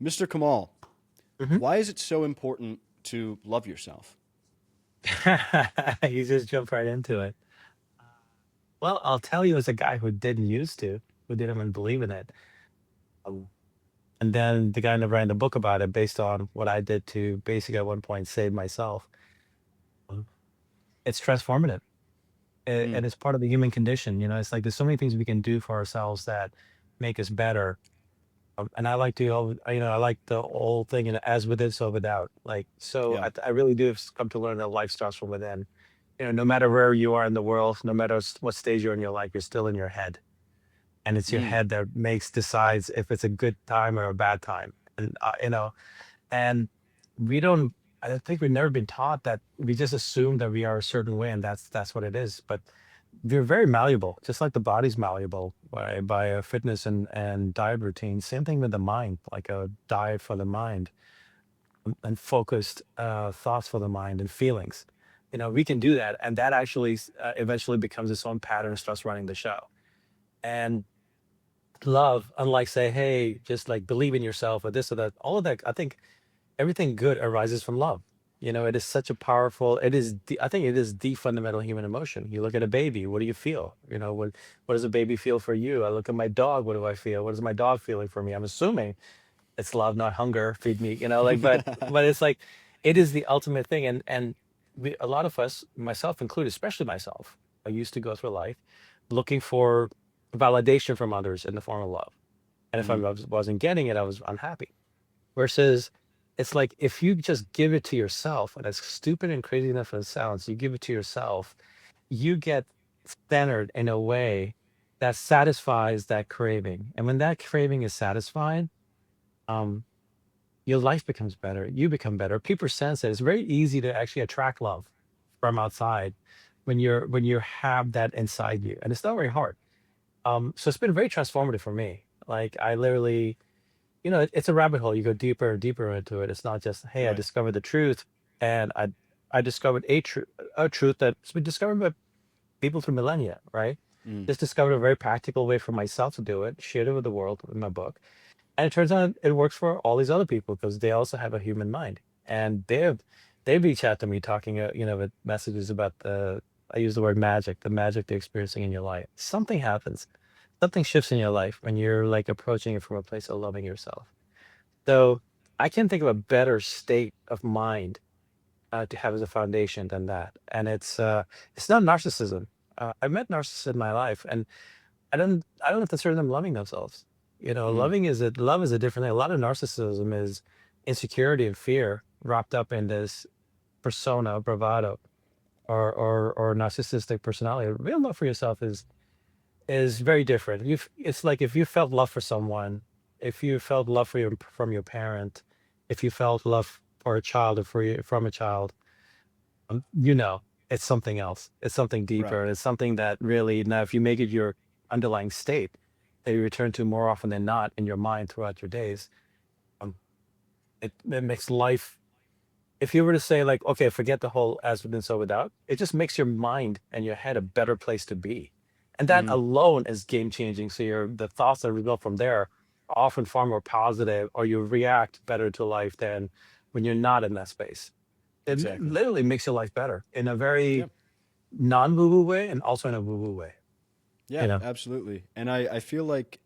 Mr. Kamal, Hmm. why is it so important to love yourself? You just jump right into it. Uh, Well, I'll tell you as a guy who didn't used to, who didn't even believe in it. Um, and then the guy ended up writing a book about it based on what I did to basically at one point save myself. Um, It's transformative. Mm, And it's part of the human condition. It's like there's so many things we can do for ourselves that make us better. And I like to, I like the whole thing, as within, so without. Like, so yeah. I really do come to learn that life starts from within. No matter where you are in the world, no matter what stage you're in your life, you're still in your head. And it's your Mm, head that decides if it's a good time or a bad time. And we don't, I think we've never been taught that. We just assume that we are a certain way and that's what it is. But we're very malleable, just like the body's malleable by a fitness and diet routine. Same thing with the mind, like a diet for the mind and focused thoughts for the mind and feelings. We can do that, and that actually eventually becomes its own pattern, and starts running the show. And love, unlike say, hey, just like believe in yourself or this or that, all of that, I think everything good arises from love. It is such a powerful, I think it is the fundamental human emotion. You look at a baby, what do you feel? What does a baby feel for you? I look at my dog, what do I feel? What is my dog feeling for me? I'm assuming it's love, not hunger. Feed me, but it's like it is the ultimate thing. And a lot of us, myself included, especially myself, I used to go through life looking for validation from others in the form of love. And if I mm, wasn't getting it, I was unhappy. Versus, it's like if you just give it to yourself, and as stupid and crazy enough as it sounds, you give it to yourself, you get centered in a way that satisfies that craving. And when that craving is satisfied, um, your life becomes better. You become better. People sense it. It's very easy to actually attract love from outside when you have that inside you, and it's not very hard. So it's been very transformative for me. Like I literally, it's a rabbit hole. You go deeper and deeper into it. It's not just, hey, I right. discovered the truth, and I discovered a truth that's been discovered by people through millennia, right? Mm, Just discovered a very practical way for myself to do it, shared it with the world in my book. And it turns out it works for all these other people because they also have a human mind. And they've reached out to me talking, with messages about I use the word magic, the magic they're experiencing in your life. Something happens, something shifts in your life when you're like approaching it from a place of loving yourself. So I can't think of a better state of mind to have as a foundation than that. And it's not narcissism. I met narcissists in my life, and I don't consider them loving themselves. mm, Love is a different thing. A lot of narcissism is insecurity and fear wrapped up in this persona, bravado, or narcissistic personality. Real love for yourself is very different. It's like if you felt love for someone, if you felt love from your parent, if you felt love for a child or from a child, you know, it's something else. It's something right. deeper. It's something that really, now, if you make it your underlying state that you return to more often than not in your mind throughout your days, um, it makes life. If you were to say, like, okay, forget the whole as within, so without, it just makes your mind and your head a better place to be. And that Mm, alone is game changing. So the thoughts that result from there are often far more positive, or you react better to life than when you're not in that space. It exactly. literally makes your life better in a Yeah. very non-woo-woo way and also in a woo-woo way, you Yeah, know? absolutely. And I feel like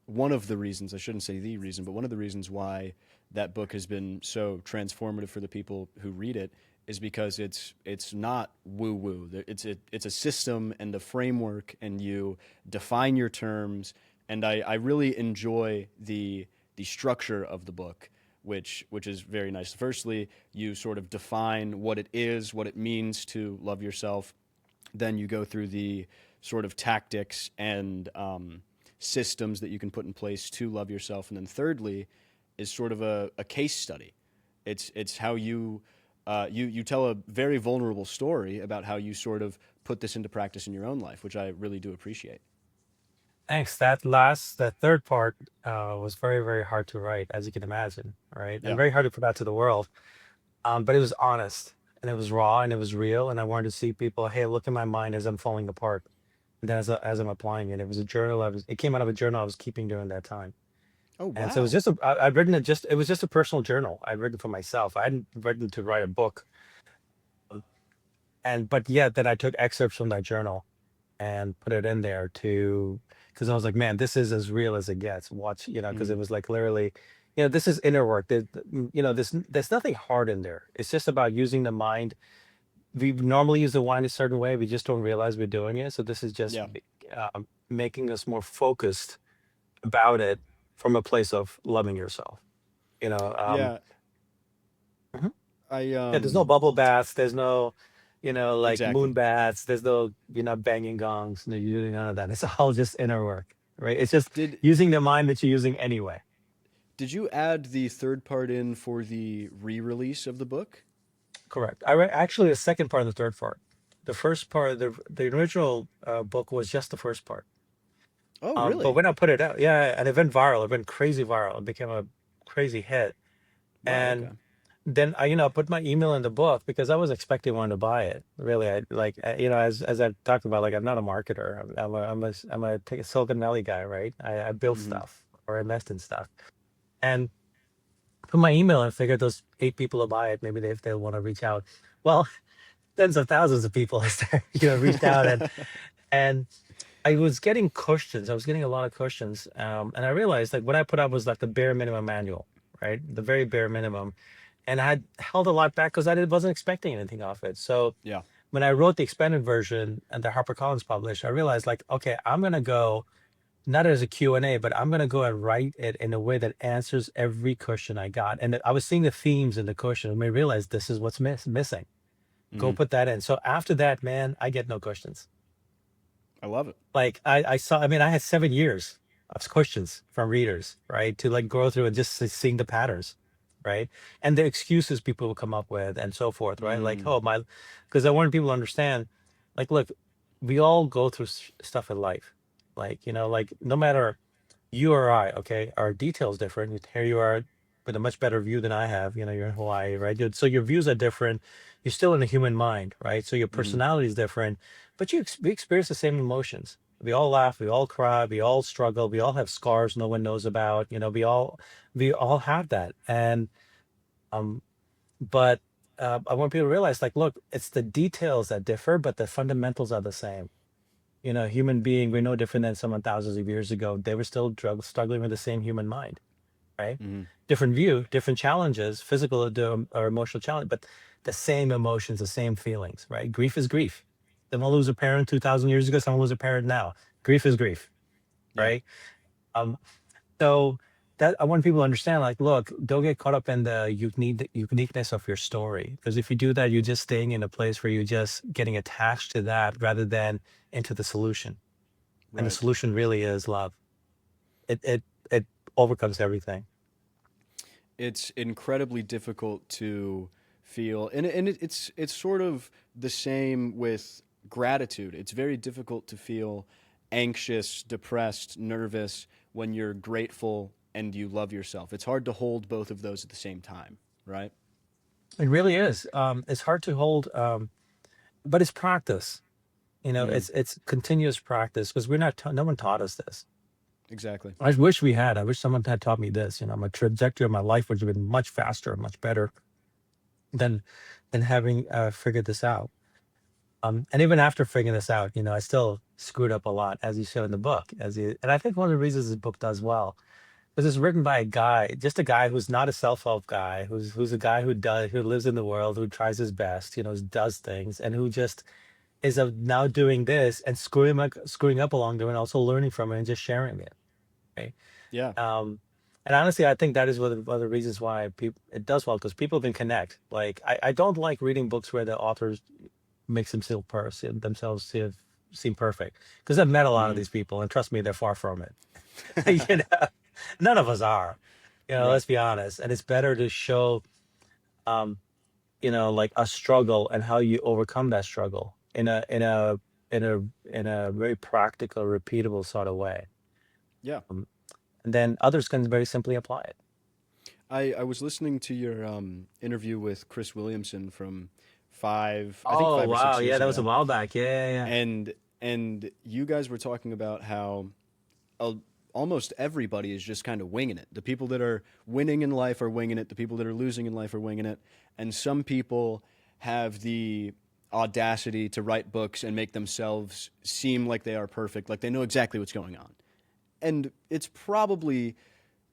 one of the reasons, I shouldn't say the reason, but one of the reasons why that book has been so transformative for the people who read it is because it's not woo woo. It's a system and a framework, and you define your terms. And I really enjoy the structure of the book, which is very nice. Firstly, you sort of define what it is, what it means to love yourself. Then you go through the sort of tactics and systems that you can put in place to love yourself. And then thirdly is sort of a case study. It's how you tell a very vulnerable story about how you sort of put this into practice in your own life, which I really do appreciate. Thanks. That third part was very, very hard to write, as you can imagine, right? And Yeah. very hard to put out to the world. But it was honest and it was raw and it was real. And I wanted to see people, hey, look at my mind as I'm falling apart. And then as I'm applying it, it was a journal. It came out of a journal I was keeping during that time. Oh And so it was wow. just I'd written it just it was just a personal journal I'd written for myself. I hadn't written to write a book. And but yet then I took excerpts from that journal and put it in there to because I was like, man, this is as real as it gets. Watch, because Mm, it was like literally, this is inner work. There's nothing hard in there. It's just about using the mind. We normally use the mind a certain way. We just don't realize we're doing it. So this is just yeah. making us more focused about it from a place of loving yourself. You know, Yeah. Mhm. I Yeah. There's no bubble baths. There's no, like exactly. moon baths. There's no, you're not banging gongs. No, you're doing none of that. It's all just inner work, right? It's just Did using the mind that you're using anyway. did you add the third part in for the re-release of the book? Correct. I read actually the second part and the third part. The first part, the original book was just the first part. Oh, But really? when I put it out, yeah, and it went viral. It went crazy viral. It became a crazy hit. Wow, okay. And then put my email in the book because I was expecting one to buy it. Really, I like as I talked about, like I'm not a marketer. I'm a take a Silicon Valley guy, right? I build Mhm. stuff or invest in stuff, and put my email and figured those 8 people will buy it. Maybe if they want to reach out. Well, tens of thousands of people reached out, and I was getting questions. I was getting a lot of questions, and I realized like what I put up was like the bare minimum manual, right? The very bare minimum, and I had held a lot back because wasn't expecting anything off it. So Yeah. when I wrote the expanded version and the HarperCollins published, I realized like, okay, I'm gonna go not as a Q&A, but I'm gonna go and write it in a way that answers every question I got. And I was seeing the themes in the question, and I realized this is what's missing. Go Mhm. put that in. So after that, man, I get no questions. I love it. Like I saw, I mean, I had 7 years of questions from readers, right? To like go through and just seeing the patterns, right? And the excuses people will come up with and so forth, right? Like, Mm. oh, because I wanted people to understand, like, look, we all go through stuff in life. Like, like no matter you or I, okay, our details different. Here you are with a much better view than I have. You're in Hawaii, right? So your views are different. You're still in the human mind, right? So your Mhm. personality is different, but we experience the same emotions. We all laugh, we all cry, we all struggle, we all have scars no one knows about. We all have that, and um, but I want people to realize, like, look, it's the details that differ, but the fundamentals are the same. Human being, we're no different than someone thousands of years ago. They were still struggling with the same human mind, right? Mhm. Different view, different challenges, physical or emotional challenge, but the same emotions, the same feelings, right? Grief is grief. Someone lose a parent 2,000 years ago, someone lose a parent now. Grief is grief, Yeah. right? Um, so that I want people to understand, like, look, don't get caught up in the uniqueness of your story, because if you do that, you're just staying in a place where you're just getting attached to that rather than into the solution. And the Right. solution really is love. It overcomes everything. It's incredibly difficult to feel, and it's sort of the same with gratitude. It's very difficult to feel anxious, depressed, nervous when you're grateful and you love yourself. It's hard to hold both of those at the same time, right? It really is. It's hard to hold, but it's practice. Mm, It's continuous practice because we're not. No one taught us this. exactly. I wish we had. I wish someone had taught me this. My trajectory of my life would have been much faster, much better than having figured this out. And even after figuring this out, I still screwed up a lot, as you show in the book. And I think one of the reasons this book does well is it's written by a guy, just a guy who's not a self-help guy, who's a guy who lives in the world, who tries his best, does things, and who just is now doing this and screwing up along there, and also learning from it and just sharing it, right? Yeah. And honestly, I think that is one of the reasons why people it does well, because people can connect. Like I don't like reading books where the authors makes themselves seem perfect, because I've met a lot of Hmm. these people, and trust me, they're far from it. you know, None of us are. Right. Let's be honest. And it's better to show, um, like a struggle and how you overcome that struggle in a very practical, repeatable sort of way. Yeah. Um, and then others can very simply apply it. I was listening to your interview with Chris Williamson from I think Oh five or wow, six yeah, years that was a ago, while back. Yeah, yeah, yeah. and you guys were talking about how uh, almost everybody is just kind of winging it. The people that are winning in life are winging it. The people that are losing in life are winging it. And some people have the audacity to write books and make themselves seem like they are perfect, like they know exactly what's going on. And it's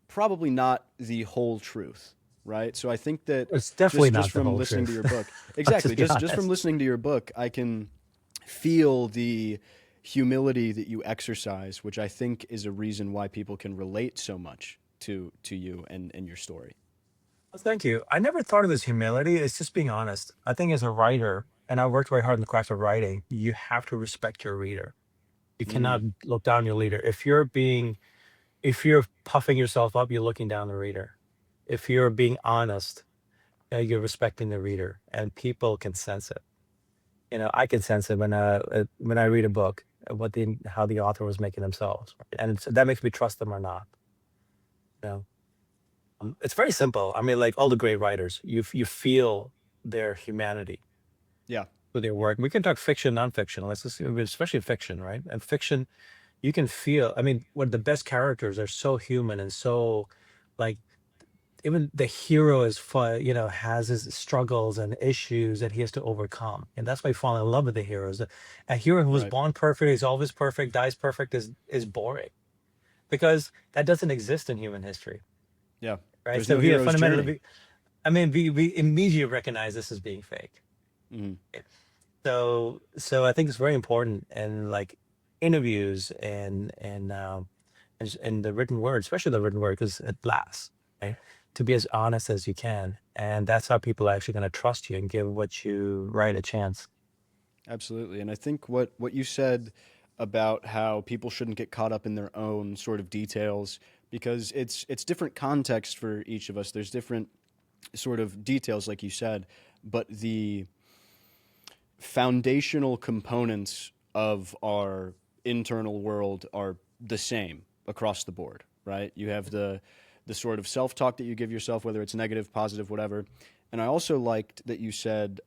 probably not the whole truth, right? So I think that It's definitely just not the from whole listening to truth. your book, Let's just exactly, be just from honest. listening to your book, I can feel the humility that you exercise, which I think is a reason why people can relate so much to you and your story. Well, thank you. I never thought of this humility. It's just being honest. I think as a writer, and I worked very hard in the craft of writing, you have to respect your reader. You Mm, cannot look down your leader. If you're puffing yourself up, you're looking down the reader. If you're being honest, you're respecting the reader, and people can sense it. I can sense it when I read a book, what the how the author was making themselves, right? And that makes me trust them or not. You know, it's very simple. I mean, like all the great writers, you feel their humanity yeah, with their work. We can talk fiction, nonfiction. Let's just, especially fiction, right? And fiction, you can feel. I mean, what the best characters are so human and so, like, even the hero is fun, has his struggles and issues that he has to overcome. And that's why I fall in love with the heroes. A hero who was right. born perfect, is always perfect, dies perfect is boring because that doesn't exist in human history, Yeah. right? There's So no we hero's journey. fundamentally, I mean, we immediately recognize this as being fake. Mm, So I think it's very important in like interviews and the written word, especially the written word, because it lasts, right? To be as honest as you can, and that's how people are actually going to trust you and give what you write a chance. absolutely. And I think what you said about how people shouldn't get caught up in their own sort of details because it's different context for each of us. There's different sort of details, like you said, but the foundational components of our internal world are the same across the board, right? You have the sort of self talk that you give yourself, whether it's negative, positive, whatever. And I also liked that you said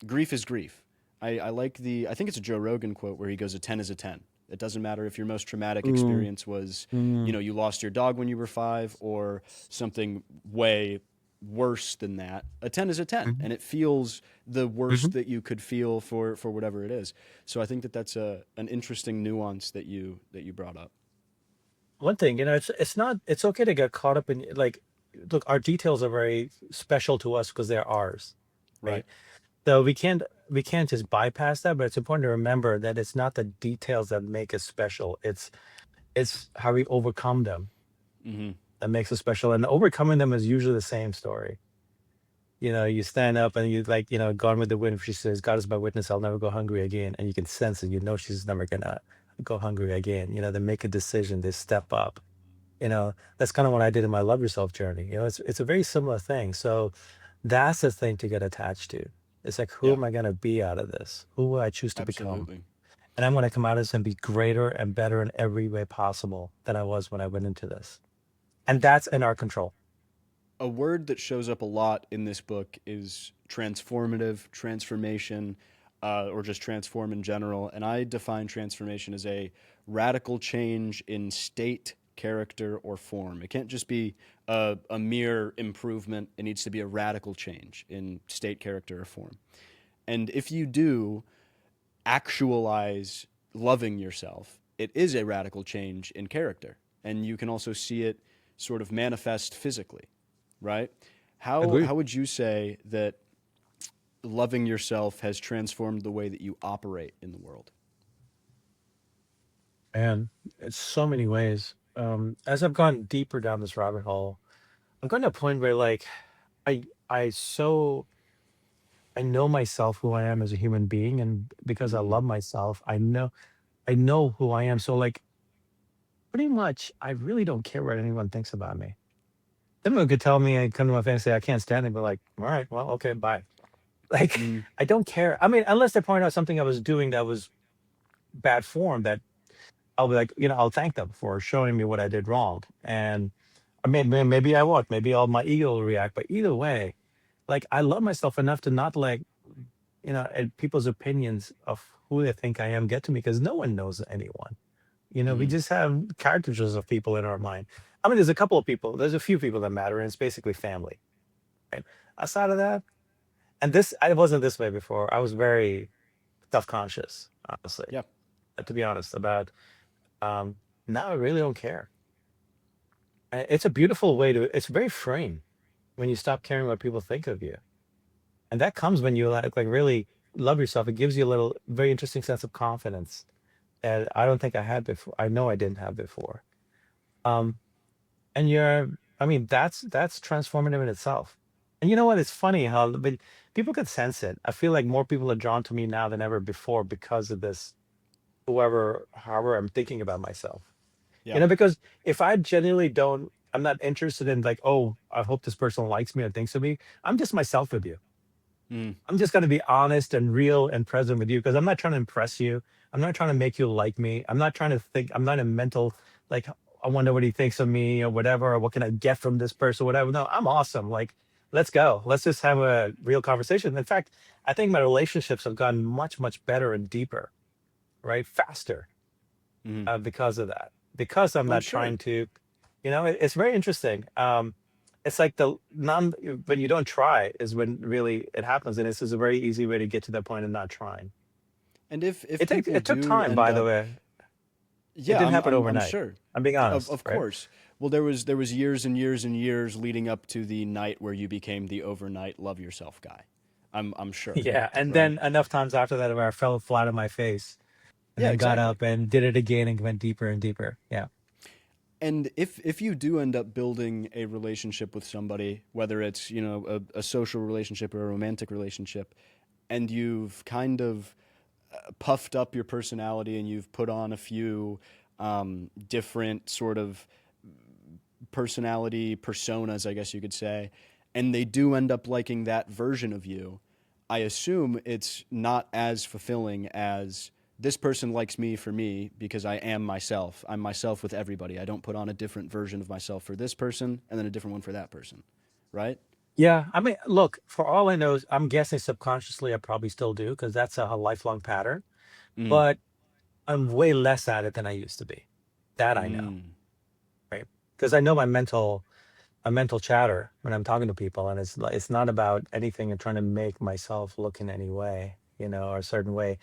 grief is grief. I like I think it's a Joe Rogan quote where he goes, a 10 is a 10. It doesn't matter if your most traumatic Mm, experience was, mm, you lost your dog when you were 5 or something way worse than that. A 10 is a 10 mhm, and it feels the worst mhm. that you could feel for whatever it is. So I think that that's an interesting nuance that you brought up. One thing, it's okay to get caught up in like, look, our details are very special to us because they're ours, Right. right? So we can't just bypass that, but it's important to remember that it's not the details that make us special. It's how we overcome them Mhm. that makes us special. And overcoming them is usually the same story. You stand up and you like, Gone with the Wind. She says, "God is my witness, I'll never go hungry again." And you can sense it. She's never gonna go hungry again. They make a decision, they step up. That's kind of what I did in my love yourself journey. It's a very similar thing. So that's the thing to get attached to. It's like, who Yeah, am I gonna be out of this? Who will I choose to become? absolutely. And I'm gonna come out of this and be greater and better in every way possible than I was when I went into this. And that's in our control. A word that shows up a lot in this book is transformative, transformation, or just transform in general. And I define transformation as a radical change in state, character, or form. It can't just be a mere improvement, it needs to be a radical change in state, character, or form. And if you do actualize loving yourself, it is a radical change in character. And you can also see it sort of manifest physically, right? How Agreed. would you say that loving yourself has transformed the way that you operate in the world? And it's so many ways. As I've gone deeper down this rabbit hole, I'm going to a point where like I I so I know myself, who I am as a human being, and because I Mm, love myself, I know who I am. So like pretty much I really don't care what anyone thinks about me. Someone could tell me and come to my face and say I can't stand it, but like, all right, well, okay, bye. Like mm, I don't care. I mean, unless they point out something I was doing that was bad form, that I'll be like, I'll thank them for showing me what I did wrong. And I mean, maybe I won't. Maybe all my ego will react. But either way, like I love myself enough to not like, and people's opinions of who they think I am get to me because no one knows anyone. We Hmm. just have caricatures of people in our mind. I mean, there's a couple of people, there's a few people that matter, and it's basically family, right? Outside of that, and this, I wasn't this way before. I was very self-conscious, honestly, Yeah. to be honest, about um now I really don't care. It's a beautiful way to, it's very freeing when you stop caring what people think of you. And that comes when you like really love yourself. It gives you a little very interesting sense of confidence that I don't think I had before. I know I didn't have before. Um, and I mean, that's transformative in itself. And you know what? It's funny how, but people can sense it. I feel like more people are drawn to me now than ever before because of this. However, I'm thinking about myself. Yeah. Because if I genuinely don't, I'm not interested in like, oh, I hope this person likes me or thinks of me. I'm just myself with you. Mm. I'm just going to be honest and real and present with you because I'm not trying to impress you. I'm not trying to make you like me. I'm not trying to think, I'm not a mental, like, I wonder what he thinks of me or whatever, or what can I get from this person, whatever. No, I'm awesome. Like, let's go. Let's just have a real conversation. In fact, I think my relationships have gotten much, much better and deeper, right? Faster Hmm. because of that. Because I'm Well, I'm not sure. trying to, it's very interesting. It's like the non when you don't try is when really it happens, and this is a very easy way to get to that point of not trying. And if people It took do time, end by the up, way. It yeah, didn't happen I'm overnight. sure. I'm being honest, Of right? course. Well, there was years and years and years leading up to the night where you became the overnight love yourself guy. I'm sure, Yeah, and right? then enough times after that where I fell flat on my face, and Yeah, then got exactly. up and did it again and went deeper and deeper. Yeah. And if you do end up building a relationship with somebody, whether it's a social relationship or a romantic relationship, and you've kind of puffed up your personality and you've put on a few different sort of personality personas, I guess you could say, and they do end up liking that version of you, I assume it's not as fulfilling as this person likes me for me because I am myself. I'm myself with everybody. I don't put on a different version of myself for this person and then a different one for that person, right? Yeah, I mean, look, for all I know, I'm guessing subconsciously I probably still do because that's a lifelong pattern. Mm. But I'm way less at it than I used to be. That I know, Mm. right? Because I know my mental chatter when I'm talking to people, and it's not about anything and trying to make myself look in any way, or a certain way.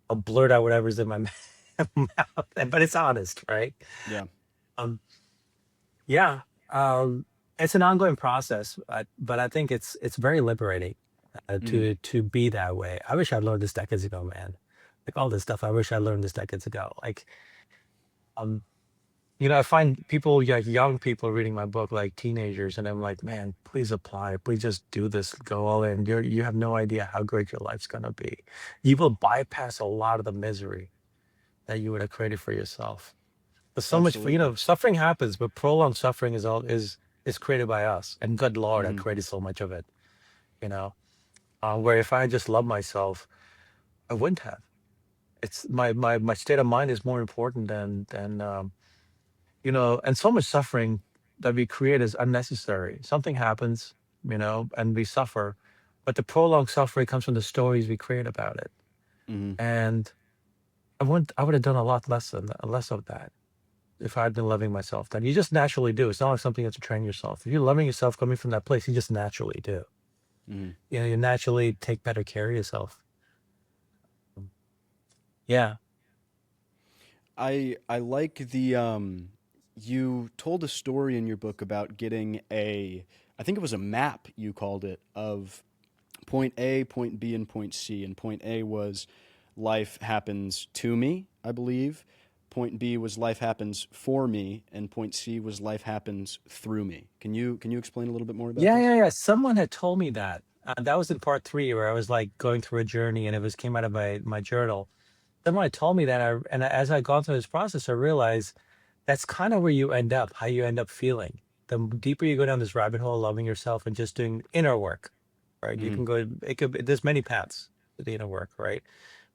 I'll blurt out whatever's in my mouth, but it's honest, right? Yeah. Um, yeah, um, it's an ongoing process, but I think it's very liberating Mm. to be that way. I wish I'd learned this decades ago, man. Like all this stuff, I wish I learned this decades ago. Like, um, I find people like young people reading my book like teenagers, and I'm like, man, please apply. Please just do this. Go all in. You have no idea how great your life's gonna be. You will bypass a lot of the misery that you would have created for yourself. There's so much, Absolutely. suffering happens, but prolonged suffering is created by us. And good Lord, I Hmm. created so much of it. You know, where if I just loved myself, I wouldn't have. It's my state of mind is more important than and so much suffering that we create is unnecessary. Something happens, and we suffer, but the prolonged suffering comes from the stories we create about it. Hmm. And I would have done a lot less of that if I'd been loving myself. Then you just naturally do. It's not like something you have to train yourself. If you're loving yourself coming from that place, you just naturally do. Hmm. You naturally take better care of yourself. Yeah. I like the you told a story in your book about getting I think it was a map you called it of point A, point B, and point C. And point A was life happens to me, I believe. Point B was life happens for me, and point C was life happens through me. Can you explain a little bit more about Yeah, this? yeah, yeah. Someone had told me that. That was in part three where I was like going through a journey and it was came out of my journal. Someone had told me that, as I gone through this process, I realized that's kind of where you end up, how you end up feeling. The deeper you go down this rabbit hole, loving yourself and just doing inner work, right? You Mm-hmm. can go, there's many paths to the inner work, right?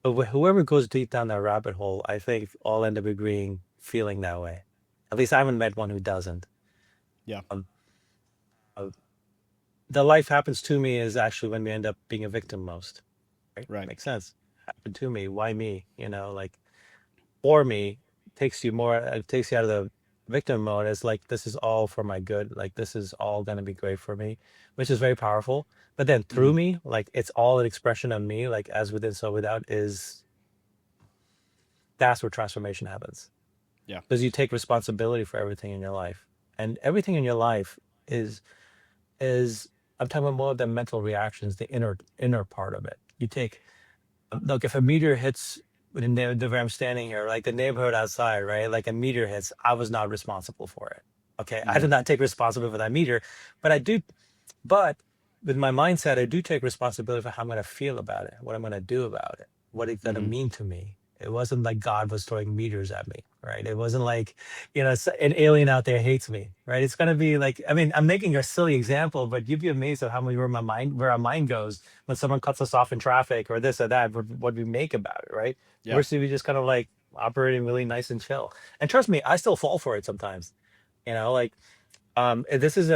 But whoever goes deep down that rabbit hole, I think all end up agreeing, feeling that way. At least I haven't met one who doesn't. Yeah. Um, uh, the life happens to me is actually when we end up being a victim most, right? Right. Makes sense. Happened to me. Why me? Like for me. takes you more, it takes you out of the victim mode. It's like, this is all for my good. Like, this is all going to be great for me, which is very powerful. But then through Hmm. me, like, it's all an expression of me, like, as within, so without, is that's where transformation happens. Yeah. Because you take responsibility for everything in your life. And everything in your life is, is, I'm talking about more of the mental reactions, the inner part of it. You take, look, if a meteor hits the where I'm standing here, like the neighborhood outside, right? Like a meteor hits, I was not responsible for it. Okay. I Hmm. did not take responsibility for that meteor, but I do, but with my mindset, I do take responsibility for how I'm going to feel about it, what I'm going to do about it, what it's going to Hmm. mean to me. It wasn't like God was throwing meteors at me, right? It wasn't like, an alien out there hates me, right? It's going to be like, I mean, I'm making a silly example, but you'd be amazed at how many where our mind goes when someone cuts us off in traffic or this or that, what we make about it, right? Yeah. Versus we just kind of like operating really nice and chill. And trust me, I still fall for it sometimes. Like, this is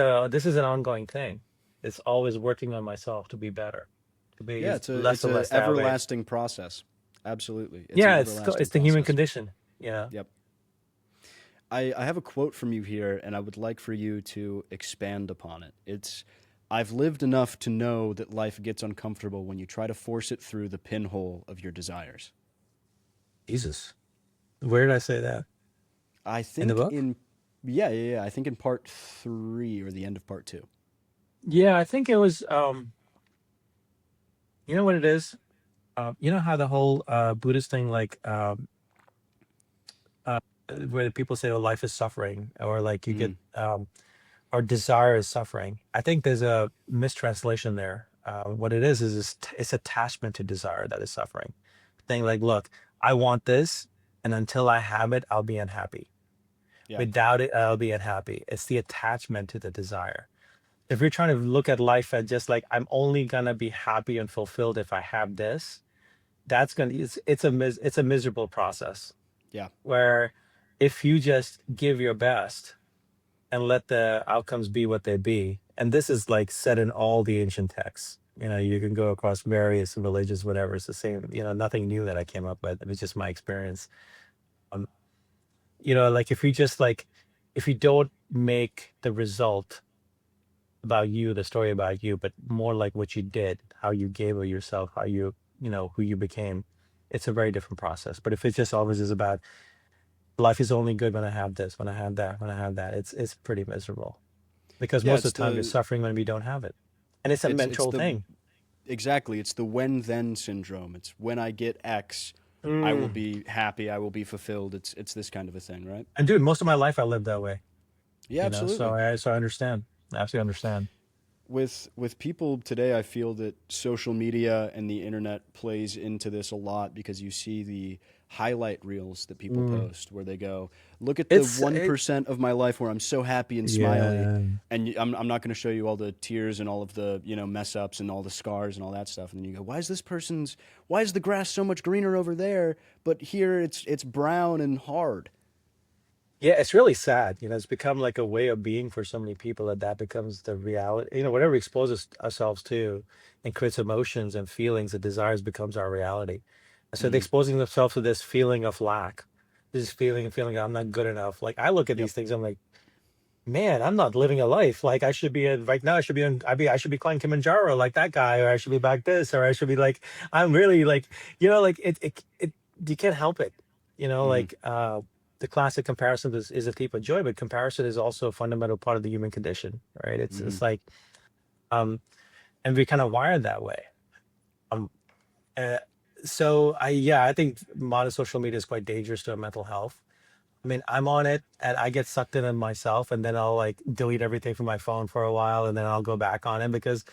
an ongoing thing. It's always working on myself to be better, to be Yeah. less It's and a less that way. everlasting process. Absolutely, it's an Yeah, everlasting it's the human process. condition. Yeah. Yep. I have a quote from you here, and I would like for you to expand upon it. It's, I've lived enough to know that life gets uncomfortable when you try to force it through the pinhole of your desires. Jesus. Where did I say that? I In the think book? in, yeah, yeah, yeah. I think in part three or the end of part two. Yeah, I think it was you know what it is? You know how the whole Buddhist thing, like, uh where people say, oh, life is suffering, or like you get Mm, or desire is suffering. I think there's a mistranslation there. What it is it's attachment to desire that is suffering. Saying like, look, I want this, and until I have it, I'll be unhappy. yeah. Without it, I'll be unhappy. It's the attachment to the desire. If you're trying to look at life as just like, I'm only gonna be happy and fulfilled if I have this, that's gonna it's a miserable process. Yeah. Where if you just give your best and let the outcomes be what they be. And this is like said in all the ancient texts. You can go across various religions, whatever. It's the same, nothing new that I came up with. It was just my experience. Um, like if you don't make the result about you, the story about you, but more like what you did, how you gave of yourself, how who you became, it's a very different process. But if it just always is about life is only good when I have this, when I have that, when I have that, it's pretty miserable. Because Yeah. most It's of the time you're the, suffering when we don't have it. And it's a it's mental the, thing. exactly. It's the when then syndrome. It's when I get X, I will Mm. be happy. I will be fulfilled. It's this kind of a thing, right? And dude, most of my life I lived that way, Yeah, so absolutely. I understand. I absolutely understand. With people today, I feel that social media and the internet plays into this a lot because you see the highlight reels that people Mm. post where they go, "Look at the It's it 1% of my life where I'm so happy and smiley." Yeah. And I'm not going to show you all the tears and all of the, mess ups and all the scars and all that stuff. And then you go, why is the grass so much greener over there, but here it's brown and hard? Yeah, it's really sad. It's become like a way of being for so many people that becomes the reality. Whatever we expose ourselves to and creates emotions and feelings and desires becomes our reality. And so they're Hmm. exposing themselves to this feeling of lack, this feeling I'm not good enough. Like I look at Yep. these things, I'm like, man, I'm not living a life. Like I should be right now. I should be climbing Kilimanjaro like that guy, or I should be back this, or I should be like, I'm really like, like it. You can't help it. Hmm. Like the classic comparison is a thief of joy, but comparison is also a fundamental part of the human condition, right? It's Hmm. it's like, um, and we kind of wired that way. Um, uh, so I think modern social media is quite dangerous to our mental health. I mean, I'm on it and I get sucked in it myself, and then I'll like delete everything from my phone for a while, and then I'll go back on it because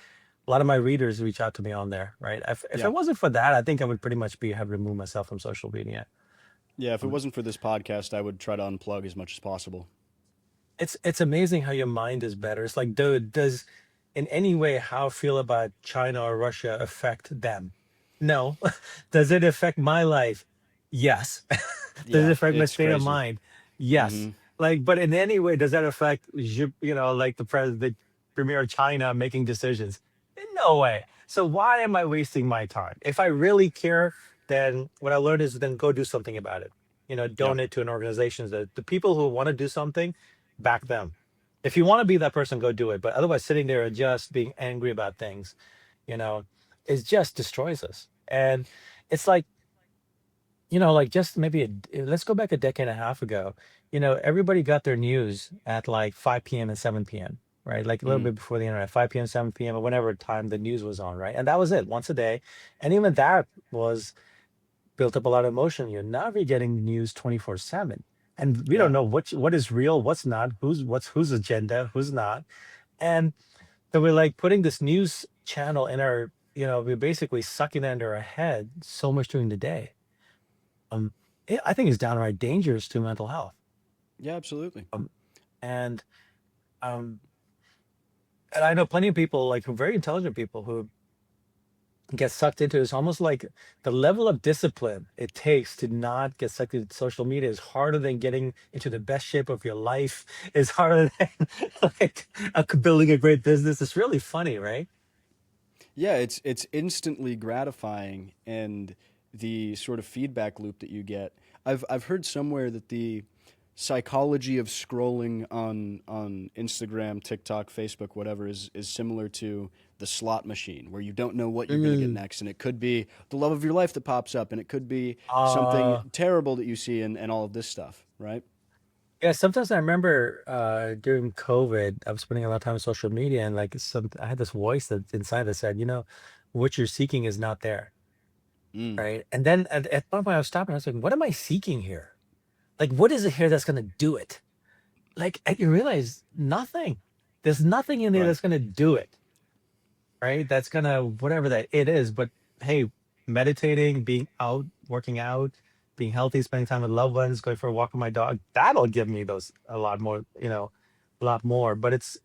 a lot of my readers reach out to me on there, right? If Yeah. it wasn't for that, I think I would pretty much have removed myself from social media. Yeah. If it Um, wasn't for this podcast, I would try to unplug as much as possible. it's amazing how your mind is better. It's like, dude, does in any way how I feel about China or Russia affect them? No. Does it affect my life? Yes. Does it Yeah. affect my It's state of crazy. mind? Yes. Hmm. Like, but in any way, does that affect like the premier of China making decisions? In no way. So why am I wasting my time? If I really care, then what I learned is then go do something about it. Yeah. donate to an organization. That the people who want to do something, back them. If you want to be that person, go do it. But otherwise, sitting there and just being angry about things, you know, it just destroys us. And it's like, like just maybe let's go back a decade and a half ago. Everybody got their news at like 5 p.m. and 7 p.m., right? Like a little Mm. bit before the internet, 5 p.m., 7 p.m., or whenever time the news was on, right? And that was it, once a day. And even that was built up a lot of emotion. Now we're getting news 24/7. And we don't Yeah. know what is real, what's not, whose agenda, who's not. And so we're like putting this news channel in our, we're basically sucking it under our head so much during the day. Um, I think it's downright dangerous to mental health. Yeah, absolutely. Um, and um, and I know plenty of people, like very intelligent people, who get sucked into it. It's almost like the level of discipline it takes to not get sucked into social media is harder than getting into the best shape of your life. Is harder than like building a great business. It's really funny, right? Yeah, it's instantly gratifying, and the sort of feedback loop that you get. I've heard somewhere that the psychology of scrolling on Instagram, TikTok, Facebook, whatever is similar to the slot machine, where you don't know what you're going to get Mm. next, and it could be the love of your life that pops up, and it could be something Uh, terrible that you see, and all of this stuff, right? Yeah, sometimes I remember during COVID, I was spending a lot of time on social media, and like I had this voice that inside that said, what you're seeking is not there, Mm, right? And then at one point I was stopping, I was like, what am I seeking here? Like, what is it here that's gonna do it? Like, and you realize nothing. There's nothing in there right. that's gonna do it, right? That's gonna whatever that it is. But hey, meditating, being out, working out, being healthy, spending time with loved ones, going for a walk with my dog, that'll give me those a lot more, a lot more. But it's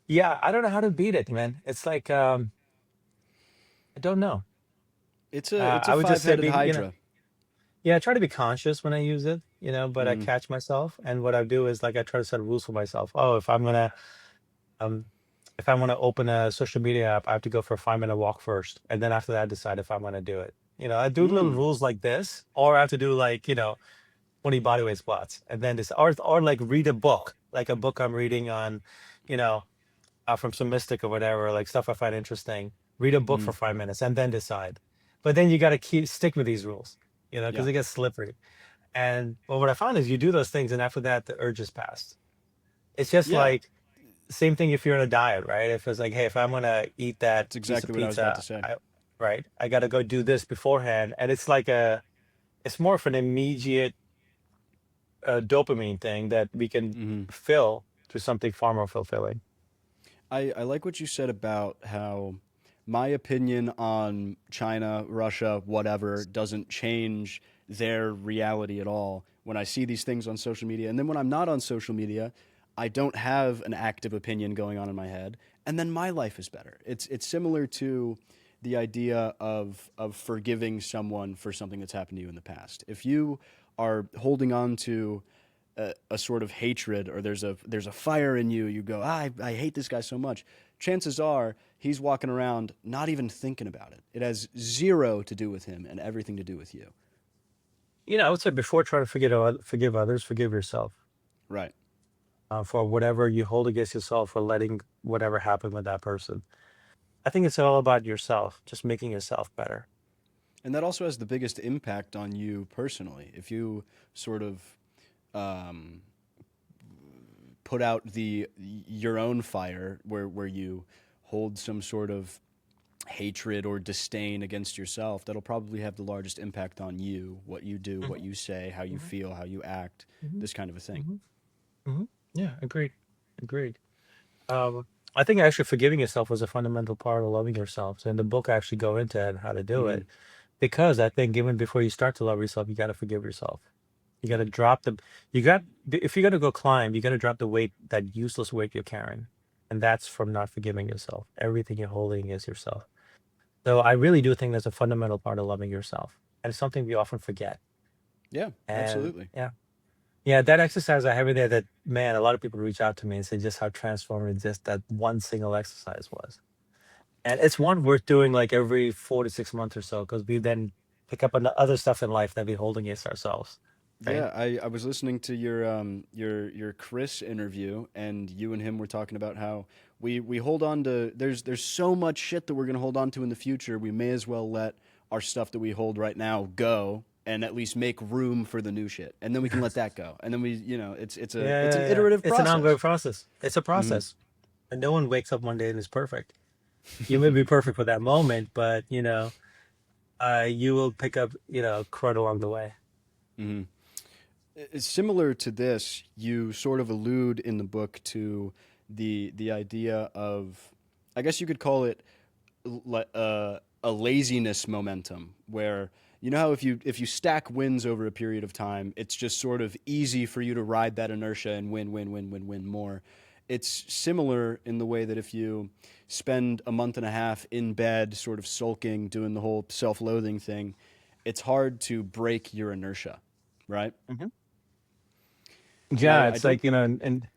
yeah, I don't know how to beat it, man. It's like I don't know. It's a I would just say five-headed being, hydra. yeah, I try to be conscious when I use it, but I Mm, catch myself. And what I do is like I try to set rules for myself. Oh, um if I want to open a social media app, I have to go for a 5 minute walk first. And then after that I decide if I'm gonna do it. I do little mm, rules like this, or I have to do like, 20 bodyweight squats. And then this or like read a book, like a book I'm reading on, you know, from some mystic or whatever, like stuff I find interesting. Read a book for mm, 5 minutes and then decide. But then you got to keep stick with these rules, because yeah, it gets slippery. And well, what I found is you do those things, and after that, the urge is past. It's just yeah. like same thing if you're on a diet, right? If it's like, hey, if I'm gonna eat that That's piece of exactly what I was about to pizza, say. right, I gotta go do this beforehand, and it's more of an immediate dopamine thing that we can Hmm. fill to something far more fulfilling. I like what you said about how my opinion on China, Russia, whatever, doesn't change their reality at all when I see these things on social media. And then when I'm not on social media, I don't have an active opinion going on in my head. And then my life is better. It's similar to the idea of forgiving someone for something that's happened to you in the past. If you are holding on to a sort of hatred, or there's a fire in you, you go, I hate this guy so much. Chances are he's walking around not even thinking about it. It has zero to do with him and everything to do with you. I would say before trying to forgive others, forgive yourself Right. for whatever you hold against yourself for letting whatever happen with that person. I think it's all about yourself, just making yourself better. And that also has the biggest impact on you personally. If you sort of um, put out the your own fire, where you hold some sort of hatred or disdain against yourself, that'll probably have the largest impact on you, what you do, what Hmm. you say, how you Hmm. feel, how you act, Hmm. this kind of a thing. Hmm. Hmm. Yeah, agreed. Agreed. Um, I think actually forgiving yourself was a fundamental part of loving yourself. So in the book, I actually go into it, how to do Mm, it, because I think even before you start to love yourself, you got to forgive yourself. You got yeah. to you got, if you're going to go climb, you got to drop the weight, that useless weight you're carrying. And that's from not forgiving yourself. Everything you're holding is yourself. So I really do think that's a fundamental part of loving yourself. And it's something we often forget. Yeah, And absolutely. yeah. Yeah, that exercise I have in there, that man, a lot of people reach out to me and say just how transformative just that one single exercise was. And it's one worth doing like every 4 to 6 months or so, because we then pick up on the other stuff in life that we hold against ourselves, right? Yeah, I was listening to your Chris interview, and you and him were talking about how we hold on to there's so much shit that we're gonna hold on to in the future. We may as well let our stuff that we hold right now go, and at least make room for the new shit, and then we can let that go, and then we Yeah, it's yeah, an yeah. iterative It's an ongoing process. process. It's a Hmm. process. And no one wakes up one day and is perfect. You may be perfect for that moment, but you will pick up, crud along the way. Hmm. Similar to this, you sort of allude in the book to the idea of, I guess you could call it a laziness momentum, where you know how if you stack wins over a period of time, it's just sort of easy for you to ride that inertia and win more. It's similar in the way that if you spend a month and a half in bed, sort of sulking, doing the whole self-loathing thing, it's hard to break your inertia, right? Hmm. And Yeah, I it's don't like, and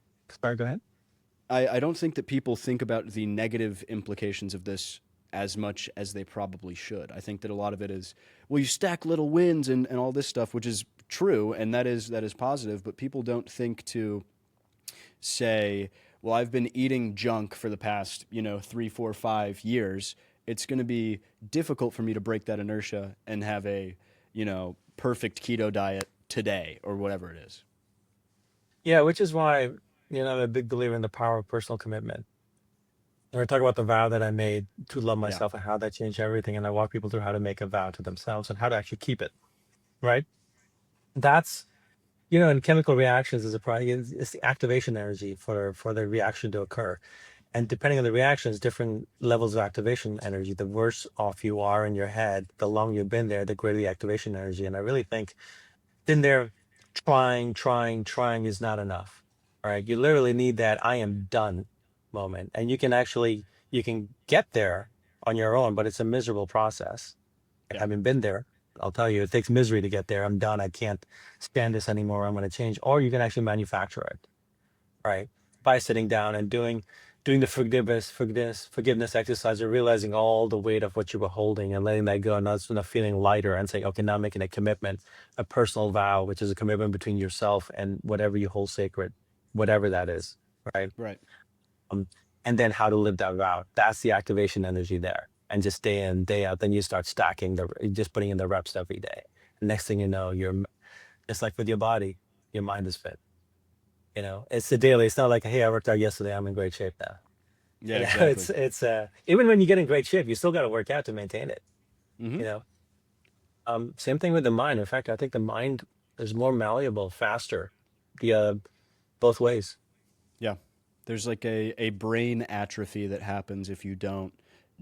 sorry, go ahead. I don't think that people think about the negative implications of this as much as they probably should. I think that a lot of it is, well, you stack little wins and all this stuff, which is true, and that is positive, but people don't think to say, well, I've been eating junk for the past, 3, 4, 5 years. It's going to be difficult for me to break that inertia and have a, perfect keto diet today or whatever it is. Yeah, which is why, I'm a big believer in the power of personal commitment. And we talk about the vow that I made to love Yeah. myself and how that changed everything. And I walk people through how to make a vow to themselves and how to actually keep it, right? That's, in chemical reactions is it's the activation energy for the reaction to occur. And depending on the reactions, different levels of activation energy. The worse off you are in your head, the longer you've been there, the greater the activation energy. And I really think then there trying is not enough. All right. You literally need that I am done moment. And you can get there on your own, but it's a miserable process. Yeah. Having been there, I'll tell you, it takes misery to get there. I'm done. I can't stand this anymore. I'm going to change. Or you can actually manufacture it, right? By sitting down and doing the forgiveness exercise, or realizing all the weight of what you were holding and letting that go, and that's enough feeling lighter and saying, okay, now making a commitment, a personal vow, which is a commitment between yourself and whatever you hold sacred, whatever that is, right? Right. Um, and then how to live that vow. That's the activation energy there. And just day in, day out, then you start stacking just putting in the reps every day. Next thing you know, just like with your body, your mind is fit. It's the daily. It's not like, hey, I worked out yesterday. I'm in great shape now. Yeah, exactly. It's even when you get in great shape, you still got to work out to maintain it. Hmm. You know. Same thing with the mind. In fact, I think the mind is more malleable, faster, the both ways. Yeah. There's like a brain atrophy that happens if you don't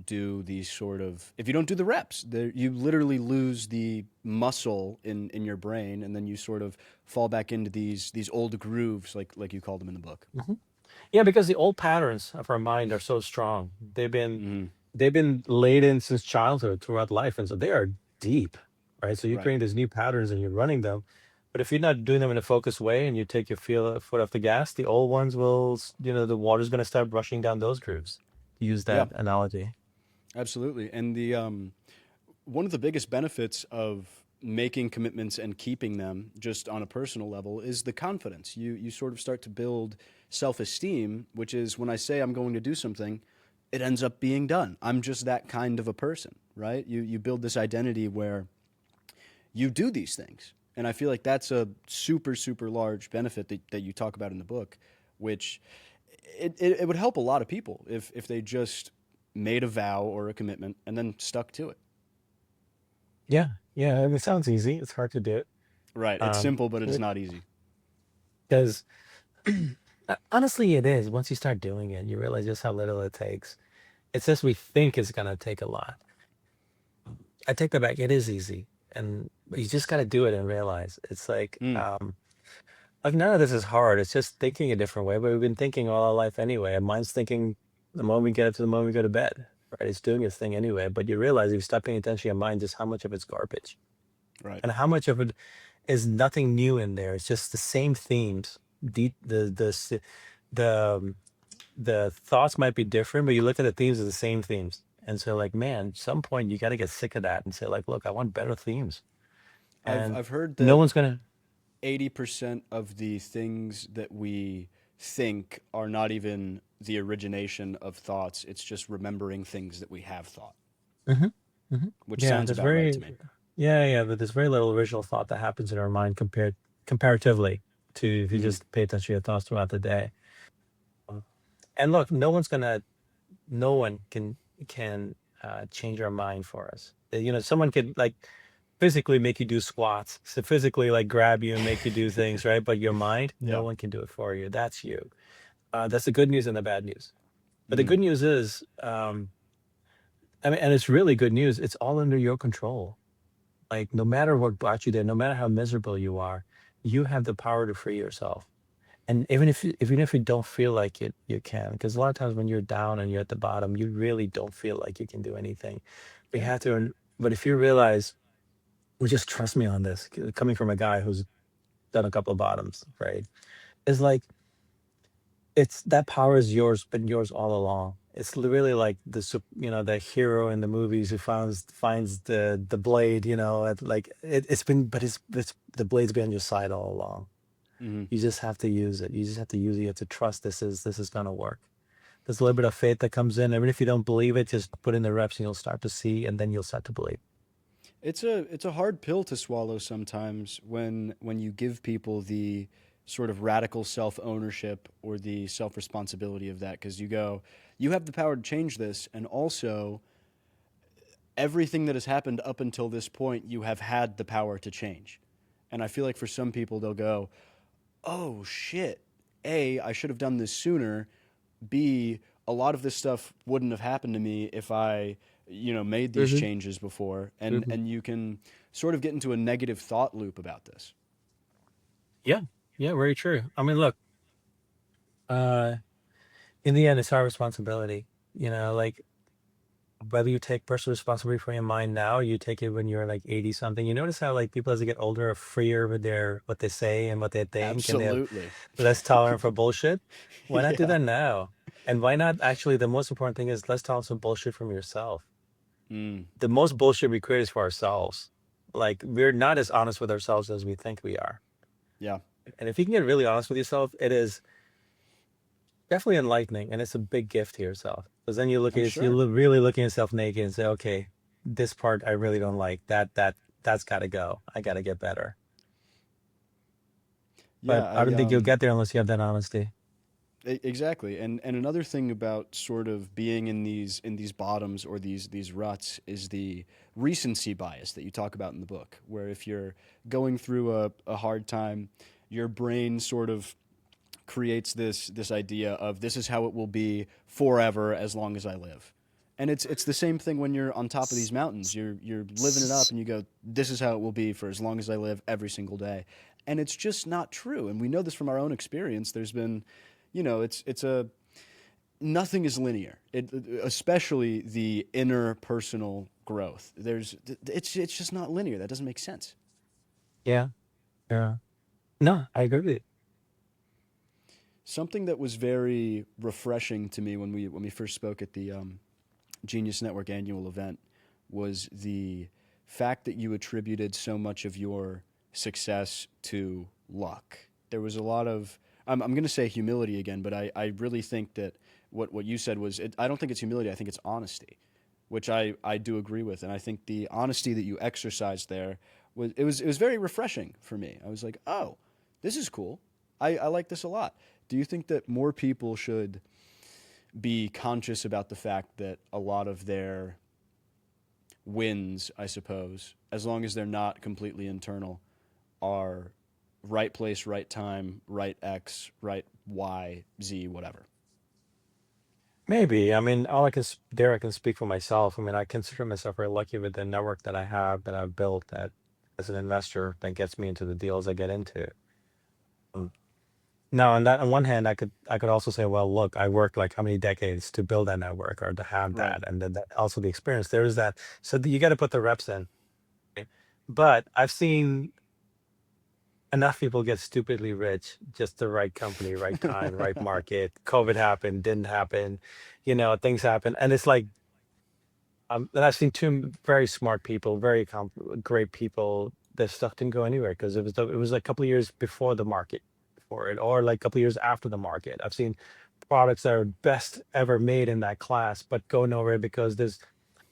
do these sort of if you don't do the reps. You literally lose the muscle in your brain, and then you sort of fall back into these old grooves, like you called them in the book. Mhm. Yeah, because the old patterns of our mind are so strong. Hmm. They've been laid in since childhood throughout life, and so they are deep, right? So you're Right. creating these new patterns and you're running them, but if you're not doing them in a focused way and you take your foot off the gas, the old ones the water's going to start rushing down those grooves. To use Yeah. that analogy. Absolutely. And the one of the biggest benefits of making commitments and keeping them just on a personal level is the confidence. You sort of start to build self-esteem, which is when I say I'm going to do something, it ends up being done. I'm just that kind of a person, right? You build this identity where you do these things. And I feel like that's a super large benefit that you talk about in the book, which it would help a lot of people if they just made a vow or a commitment and then stuck to it. Yeah, yeah, and it sounds easy. It's hard to do it. Right. It's Um, simple, but it is not easy. because honestly, it is. Once you start doing it, you realize just how little it takes. It's just we think it's gonna take a lot. I take that back. It is easy, and but you just got to do it and realize it's Mm, like none of this is hard. It's just thinking a different way. But we've been thinking all our life anyway. And mine's thinking the moment we get up to the moment we go to bed. Right? It's doing its thing anyway. But you realize if you stop paying attention to your mind, just how much of it's garbage right. and how much of it is nothing new in there. It's just the same themes. The the thoughts might be different, but you look at the themes as the same themes. And so like, man, at some point you got to get sick of that and say like, look, I want better themes. And I've heard no that one's gonna. 80% of the things that we think are not even the origination of thoughts. It's just remembering things that we have thought, Mhm, mhm. which Yeah, sounds there's about right to very, me. yeah, but there's very little original thought that happens in our mind comparatively to if you Hmm. just pay attention to your thoughts throughout the day. Um, And look, no one can change our mind for us. Someone could like physically make you do squats, so physically like grab you and make you do things, right? But your mind, no Yeah. one can do it for you. That's you. That's the good news and the bad news. But the Mm. good news is, I mean, and it's really good news. It's all under your control. Like no matter what brought you there, no matter how miserable you are, you have the power to free yourself. And even if you don't feel like it, you can. Because a lot of times when you're down and you're at the bottom, you really don't feel like you can do anything. We Yeah. have to. But if you realize, well, just trust me on this, coming from a guy who's done a couple of bottoms, right? Is like it's that power is yours, been yours all along. It's really like the hero in the movies who finds the blade, it's been, but it's the blade's been on your side all along. Hmm. You just have to use it. You just have to use it. You have to trust this is gonna work. There's a little bit of faith that comes in. Even if you don't believe it, just put in the reps and you'll start to see, and then you'll start to believe. It's a hard pill to swallow sometimes when you give people the sort of radical self ownership or the self responsibility of that, because you go, you have the power to change this, and also everything that has happened up until this point, you have had the power to change. And I feel like for some people, they'll go, oh shit, A, I should have done this sooner. B, a lot of this stuff wouldn't have happened to me if I, made these Hmm. changes before. And, Hmm. and you can sort of get into a negative thought loop about this. Yeah, yeah, very true. I mean, look, uh, in the end, it's our responsibility. Like whether you take personal responsibility for your mind now, or you take it when you're like 80 something. You notice how like people as they get older are freer with their what they say and what they think, and they have Absolutely. less tolerant for bullshit. Why not do Yeah. that now? And why not actually the most important thing is less tolerance for bullshit from yourself. Mm, The most bullshit we create is for ourselves. Like we're not as honest with ourselves as we think we are. yeah. And if you can get really honest with yourself, it is definitely enlightening, and it's a big gift to yourself. Because then you look I'm at you sure. really look at yourself naked and say, okay, this part I really don't like. That's got to go. I got to get better. But Yeah. I don't think you'll get there unless you have that honesty. Exactly. And another thing about sort of being in these bottoms or these ruts is the recency bias that you talk about in the book, where if you're going through a hard time, your brain sort of creates this idea of this is how it will be forever as long as I live. And it's the same thing when you're on top of these mountains. You're living it up and you go, this is how it will be for as long as I live every single day. And it's just not true. And we know this from our own experience. There's been, it's a nothing is linear. Especially the inner personal growth. It's just not linear. That doesn't make sense. Yeah. Yeah. No, I agree with you. Something that was very refreshing to me when we first spoke at the Genius Network annual event was the fact that you attributed so much of your success to luck. There was a lot of, I'm going to say humility again, but I really think that what you said was, I don't think it's humility, I think it's honesty, which I do agree with. And I think the honesty that you exercised there was very refreshing for me. I was like, oh, this is cool. I like this a lot. Do you think that more people should be conscious about the fact that a lot of their wins, I suppose, as long as they're not completely internal, are right place, right time, right X, right Y, Z, whatever? Maybe. I mean, I can speak for myself. I mean, I consider myself very lucky with the network that I have, that I've built, that as an investor that gets me into the deals I get into. Um, Now, on one hand, I could also say, well, look, I worked like how many decades to build that network or to have Right. that, and then that also the experience. There is that. So you got to put the reps in. Right? But I've seen enough people get stupidly rich, just the right company, right time, right market. COVID happened, didn't happen, things happen, and it's like And I've seen two very smart people, great people. Their stuff didn't go anywhere because it was like a couple of years before the market for it, or like a couple of years after the market. I've seen products that are best ever made in that class, but go nowhere because the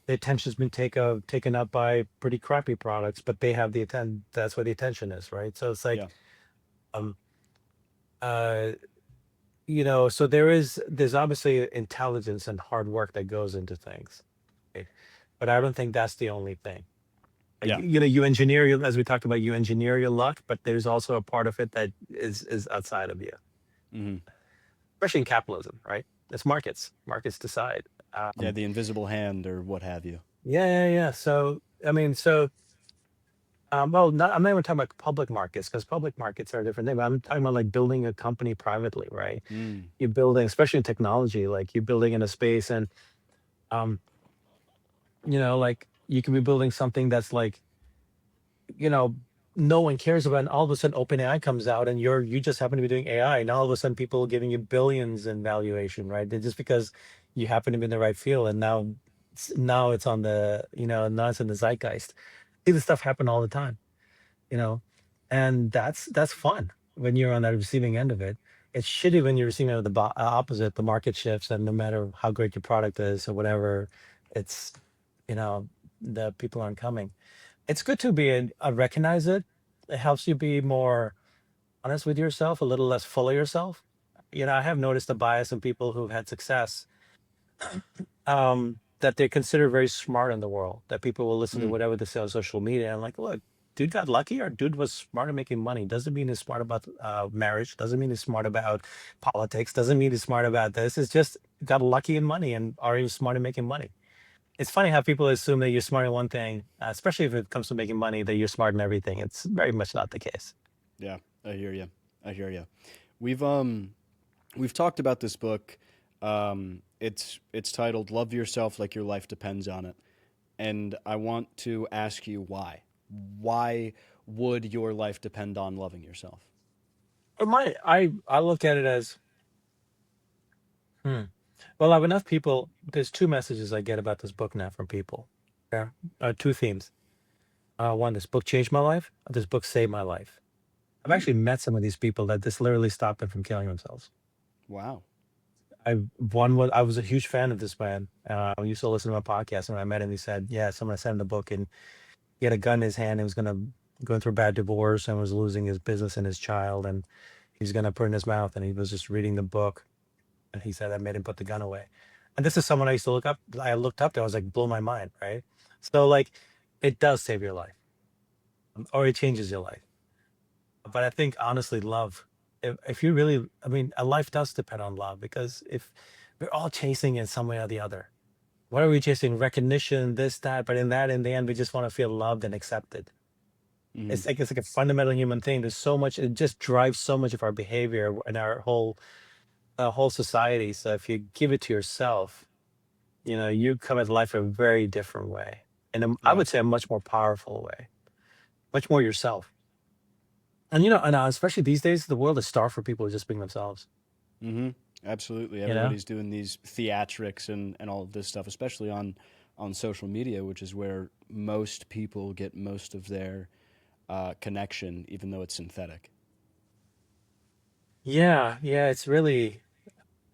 attention's been taken up by pretty crappy products, but they have the atten that's where the attention is, right? So it's like, Yeah. um, uh, so there's obviously intelligence and hard work that goes into things, right? But I don't think that's the only thing. Like, Yeah. you engineer your, as we talked about, you engineer your luck, but there's also a part of it that is outside of you, Hmm. especially in capitalism, right? It's markets. Markets decide. Yeah. The invisible hand or what have you. Yeah, yeah, yeah. So I mean, well, I'm not even talking about public markets because public markets are a different thing. But I'm talking about like building a company privately, right? Mm. You're building, especially in technology, like you're building in a space, and um, like you can be building something that's like, you know, no one cares about, and all of a sudden OpenAI comes out, and you just happen to be doing AI, and all of a sudden people are giving you billions in valuation, right? Just because you happen to be in the right field, and now it's on the, now it's in the zeitgeist. See this stuff happen all the time, you know, and that's fun when you're on that receiving end of it. It's shitty when you're receiving the opposite. The market shifts, and no matter how great your product is or whatever, it's, you know, the people aren't coming. It's good to recognize it. It helps you be more honest with yourself, a little less full of yourself. I have noticed a bias in people who've had success, that they're considered very smart in the world, that people will listen to Mm. whatever they say on social media. I'm like, look, dude got lucky, or dude was smart at making money. Doesn't mean he's smart about marriage. Doesn't mean he's smart about politics. Doesn't mean he's smart about this. It's just got lucky in money, and are you smart at making money? It's funny how people assume that you're smart in one thing, especially if it comes to making money, that you're smart in everything. It's very much not the case. Yeah. I hear you. I hear you. We've um we've talked about this book. It's titled "Love Yourself Like Your Life Depends on It," and I want to ask you why. Why would your life depend on loving yourself? But I look at it as, hmm. Well, I have enough people. There's two messages I get about this book now from people. Yeah, two themes. One, this book changed my life. This book saved my life. I've Hmm. actually met some of these people that this literally stopped them from killing themselves. Wow. I was a huge fan of this man. I used to listen to my podcast, and when I met him, he said, "Yeah, someone sent him the book, and he had a gun in his hand. He was going through a bad divorce and was losing his business and his child, and he's gonna put it in his mouth." And he was just reading the book, and he said that made him put the gun away. And this is someone I used to look up. I looked up to. I was like, blow my mind, right? So like, it does save your life, or it changes your life. But I think honestly, love. If you really, I mean, a life does depend on love, because if we're all chasing in some way or the other, what are we chasing? Recognition, this, that. But in the end, we just want to feel loved and accepted. Hmm. It's like a fundamental human thing. There's so much. It just drives so much of our behavior and our whole society. So if you give it to yourself, you come at life a very different way, and I Yeah. would say a much more powerful way, much more yourself. And especially these days, the world is starved for people who just being themselves. Hmm. Absolutely. You know? Everybody's doing these theatrics and all of this stuff, especially on social media, which is where most people get most of their connection, even though it's synthetic. Yeah, yeah. It's really.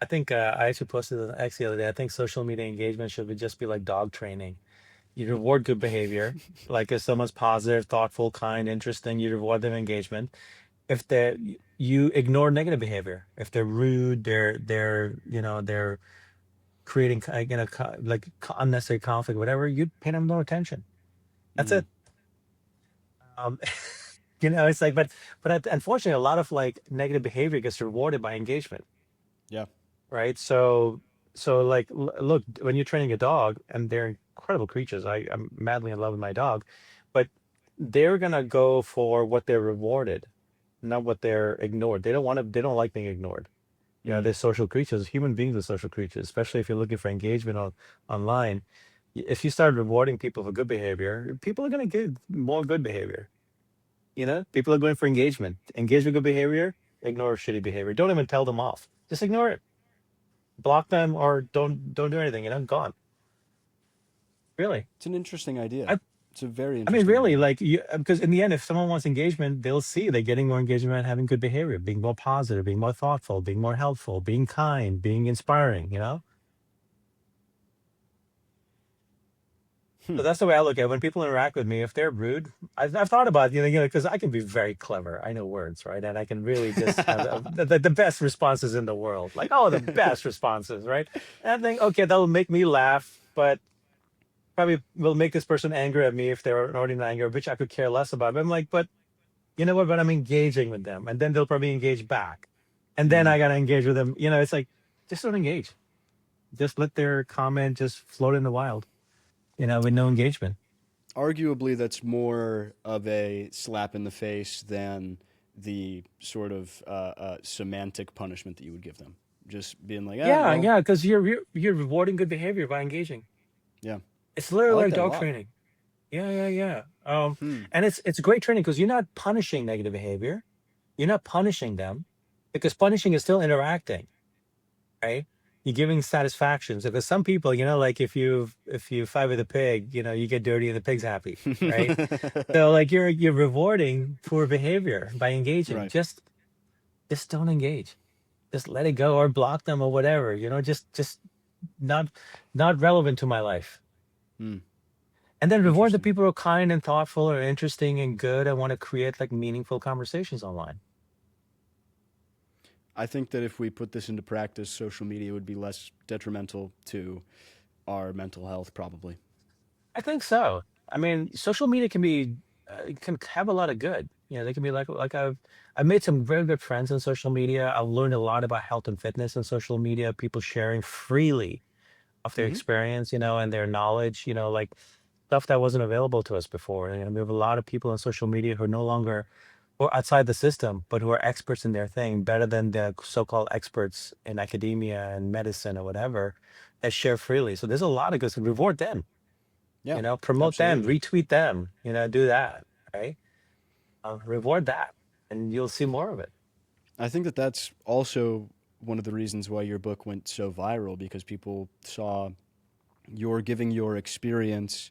I think I actually posted an X the other day. I think social media engagement should just be like dog training. You reward good behavior, like if someone's positive, thoughtful, kind, interesting, you reward them engagement. If you ignore negative behavior, if they're rude, they're creating like unnecessary conflict, whatever, you pay them no attention. That's Mm. it. Um, it's like, but unfortunately, a lot of like negative behavior gets rewarded by engagement, Yeah. right? So like, look, when you're training a dog, and they're incredible creatures, I'm madly in love with my dog, but they're gonna go for what they're rewarded, not what they're ignored. They don't like being ignored. Mm. They're social creatures. Human beings are social creatures, especially if you're looking for engagement online. If you start rewarding people for good behavior, people are going to get more good behavior. People are going for engagement. Engage with good behavior, ignore shitty behavior. Don't even tell them off. Just ignore it. Block them, or don't do anything. Gone. Really. It's an interesting idea. I It's a very I mean, interesting really, idea. like you, because in the end, if someone wants engagement, they'll see they're getting more engagement, having good behavior, being more positive, being more thoughtful, being more helpful, being kind, being inspiring. Hmm. So that's the way I look at it. When people interact with me. If they're rude, I've thought about because I can be very clever. I know words, right? And I can really just have the best responses in the world, like oh, the best responses, right? And I think okay, that'll make me laugh, but probably will make this person angry at me if they're already in anger, which I could care less about. But I'm like, but you know what? But I'm engaging with them, and then they'll probably engage back, and then Hmm. I gotta engage with them. It's like just don't engage. Just let their comment just float in the wild. With no engagement. Arguably, that's more of a slap in the face than the sort of semantic punishment that you would give them. Just being like, ah, Yeah, well, yeah, because you're rewarding good behavior by engaging. yeah, It's I literally like like that a dog lot. training. Yeah, yeah, yeah. Hmm. And it's great training because you're not punishing negative behavior. You're not punishing them because punishing is still interacting, right? You're giving satisfactions because some people, like if you fight with a pig, you get dirty and the pig's happy, right? So like you're rewarding poor behavior by engaging. Right. Just don't engage. Just let it go or block them or whatever. Just not not relevant to my life. Hmm. And then reward the Interesting. people who are kind and thoughtful or interesting and good and want to create like meaningful conversations online. I think that if we put this into practice, social media would be less detrimental to our mental health, probably. I think so. I mean, social media can have a lot of good. They can be like I've made some very good friends on social media. I've learned a lot about health and fitness on social media. People sharing freely of their Hmm. experience, and their knowledge. Like stuff that wasn't available to us before. And we have a lot of people on social media who are no longer or outside the system, but who are experts in their thing, better than the so-called experts in academia and medicine or whatever that share freely. So there's a lot of good. So reward them, Yeah, promote them, absolutely. retweet them, do that, right? Reward that, and you'll see more of it. I think that that's also one of the reasons why your book went so viral because people saw you're giving your experience,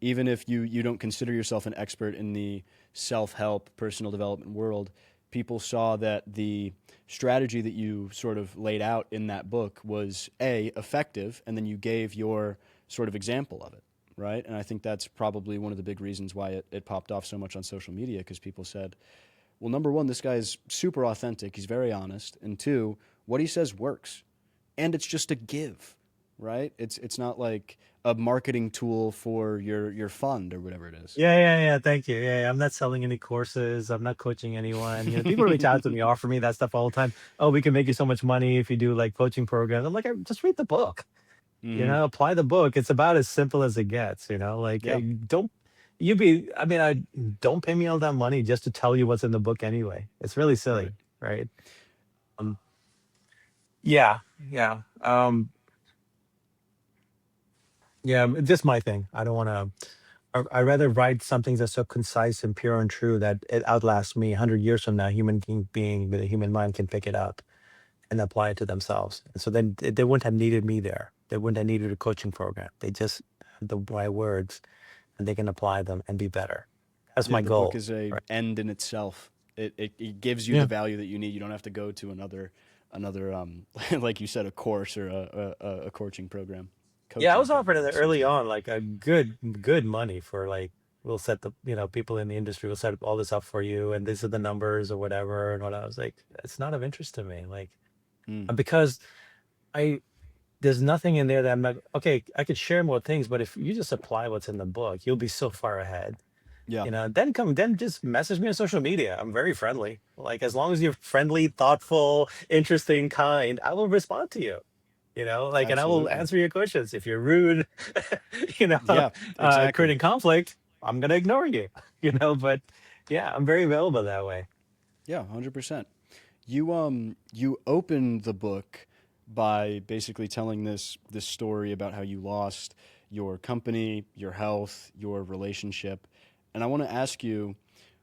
even if you don't consider yourself an expert in the self help, personal development world. People saw that the strategy that you sort of laid out in that book was effective, and then you gave your sort of example of it, right? And I think that's probably one of the big reasons why it popped off so much on social media because people said, well, number one, this guy is super authentic. He's very honest. And two, what he says works. And it's just a give, right? It's not like a marketing tool for your fund or whatever it is. Yeah, yeah, yeah. Thank you. Yeah, yeah. I'm not selling any courses. I'm not coaching anyone. People reach out to me, offer me that stuff all the time. Oh, we can make you so much money if you do like coaching programs. I'm like, just read the book. Mm-hmm. Apply the book. It's about as simple as it gets. Like Yeah, don't you be. I mean, I don't pay me all that money just to tell you what's in the book anyway. It's really right. silly, right? Um, yeah, yeah, yeah. Just my thing. I don't want to. I rather write something that's so concise and pure and true that it outlasts me 100 years from now. Being with a human mind can pick it up and apply it to themselves. And so then they wouldn't have needed me there. They wouldn't have needed a coaching program. They just have the right words and they can apply them and be better. That's Yeah, my the book goal. is a Right. end in itself. It gives you the Yeah. value that you need. You don't have to go to another like you said, a course or a Yeah, I coaching was offered program, it excuse early me. on, like a good money for like we'll set the people in the industry will set all this up for you and these are the numbers or whatever. And what I was like, it's not of interest to me. Like Mm. because I there's nothing in there that I'm not okay, I could share more things, but if you just apply what's in the book, you'll be so far ahead. Yeah, Then just message me on social media. I'm very friendly. Like as long as you're friendly, thoughtful, interesting, kind, I will respond to you. Like and I will absolutely. answer your questions. If you're rude, Yeah, exactly. creating conflict, I'm gonna ignore you. But yeah, I'm very available that way. Yeah, 100%. You open the book by basically telling this story about how you lost your company, your health, your relationship. And I want to ask you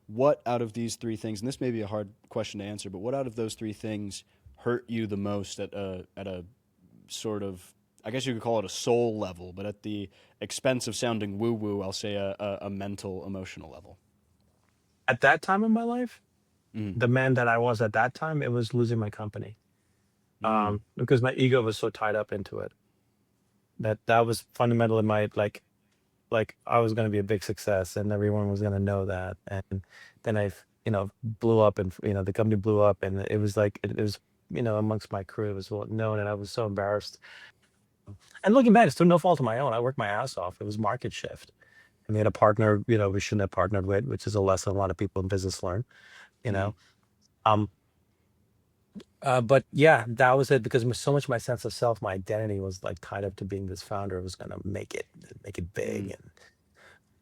what out of these three things, and this may be a hard question to answer, but what out of those three things hurt you the most at a sort of I guess you could call it a soul level, but at the expense of sounding woo woo, I'll say a mental, emotional level. At that time in my life, Mm. the man that I was at that time, it was losing my company. Mm. Because my ego was so tied up into it. That was fundamental in my like I was going to be a big success and everyone was going to know that. And then blew up, and the company blew up, and it was like it was amongst my crew, it was well known, and I was so embarrassed. And looking back, it's through no fault of my own. I worked my ass off. It was market shift. And we had a partner, we shouldn't have partnered with, which is a lesson a lot of people in business learn, you Mm. know. Um, but yeah, that was it, because so much of my sense of self, my identity was like tied up to being this founder who was going to make it big, Mm. and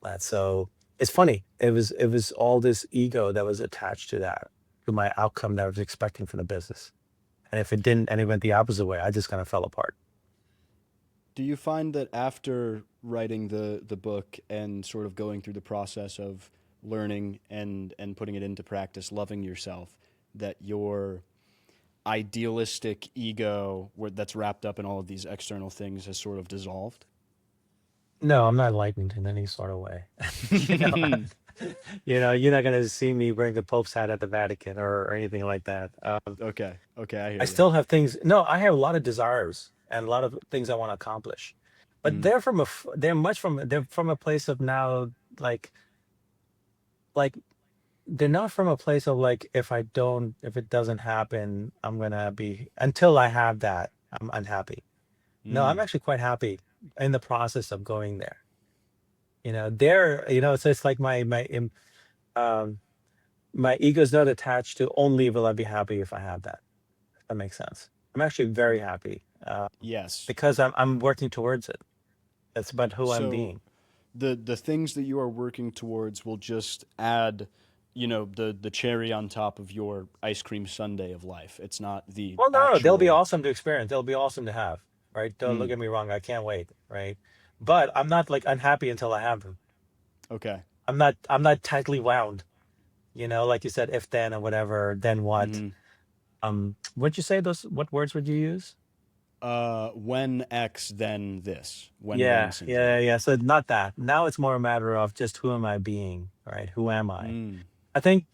that. So it's funny. It was all this ego that was attached to that, to my outcome that I was expecting from the business. And if it didn't, and it went the opposite way, I just kind of fell apart. Do you find that after writing the book and sort of going through the process of learning and putting it into practice, loving yourself, that your idealistic ego that's wrapped up in all of these external things has sort of dissolved? No, I'm not enlightened in any sort of way. you know, you're not going to see me wearing the Pope's hat at the Vatican, or anything like that. Okay. Okay, I I hear you. still have things. No, I have a lot of desires and a lot of things I want to accomplish, but Mm. they're from a place of now, like like they're not from a place of like, if it doesn't happen, I'm gonna be, until I have that, I'm unhappy. No, I'm Mm. actually quite happy in the process of going there. There, so it's like um my ego is not attached to only will I be happy if I have that. If that makes sense. I'm actually very happy, Yes. because I'm working towards it. That's about who I'm So being. the things that you are working towards will just add, the cherry on top of your ice cream sundae of life. It's not the Well, no, they'll be actual. awesome to experience. They'll be awesome to have, right? Don't look Mm. at me wrong. I can't wait, right? But I'm not like unhappy until I have them. Okay. I'm not tightly wound, like you said, if then or whatever, then what? Hmm. What'd you say those what words would you use? When X, then this. When Yeah, syndrome. yeah, yeah. So not that. Now it's more a matter of just who am I being, right? Who am I? Mm. I think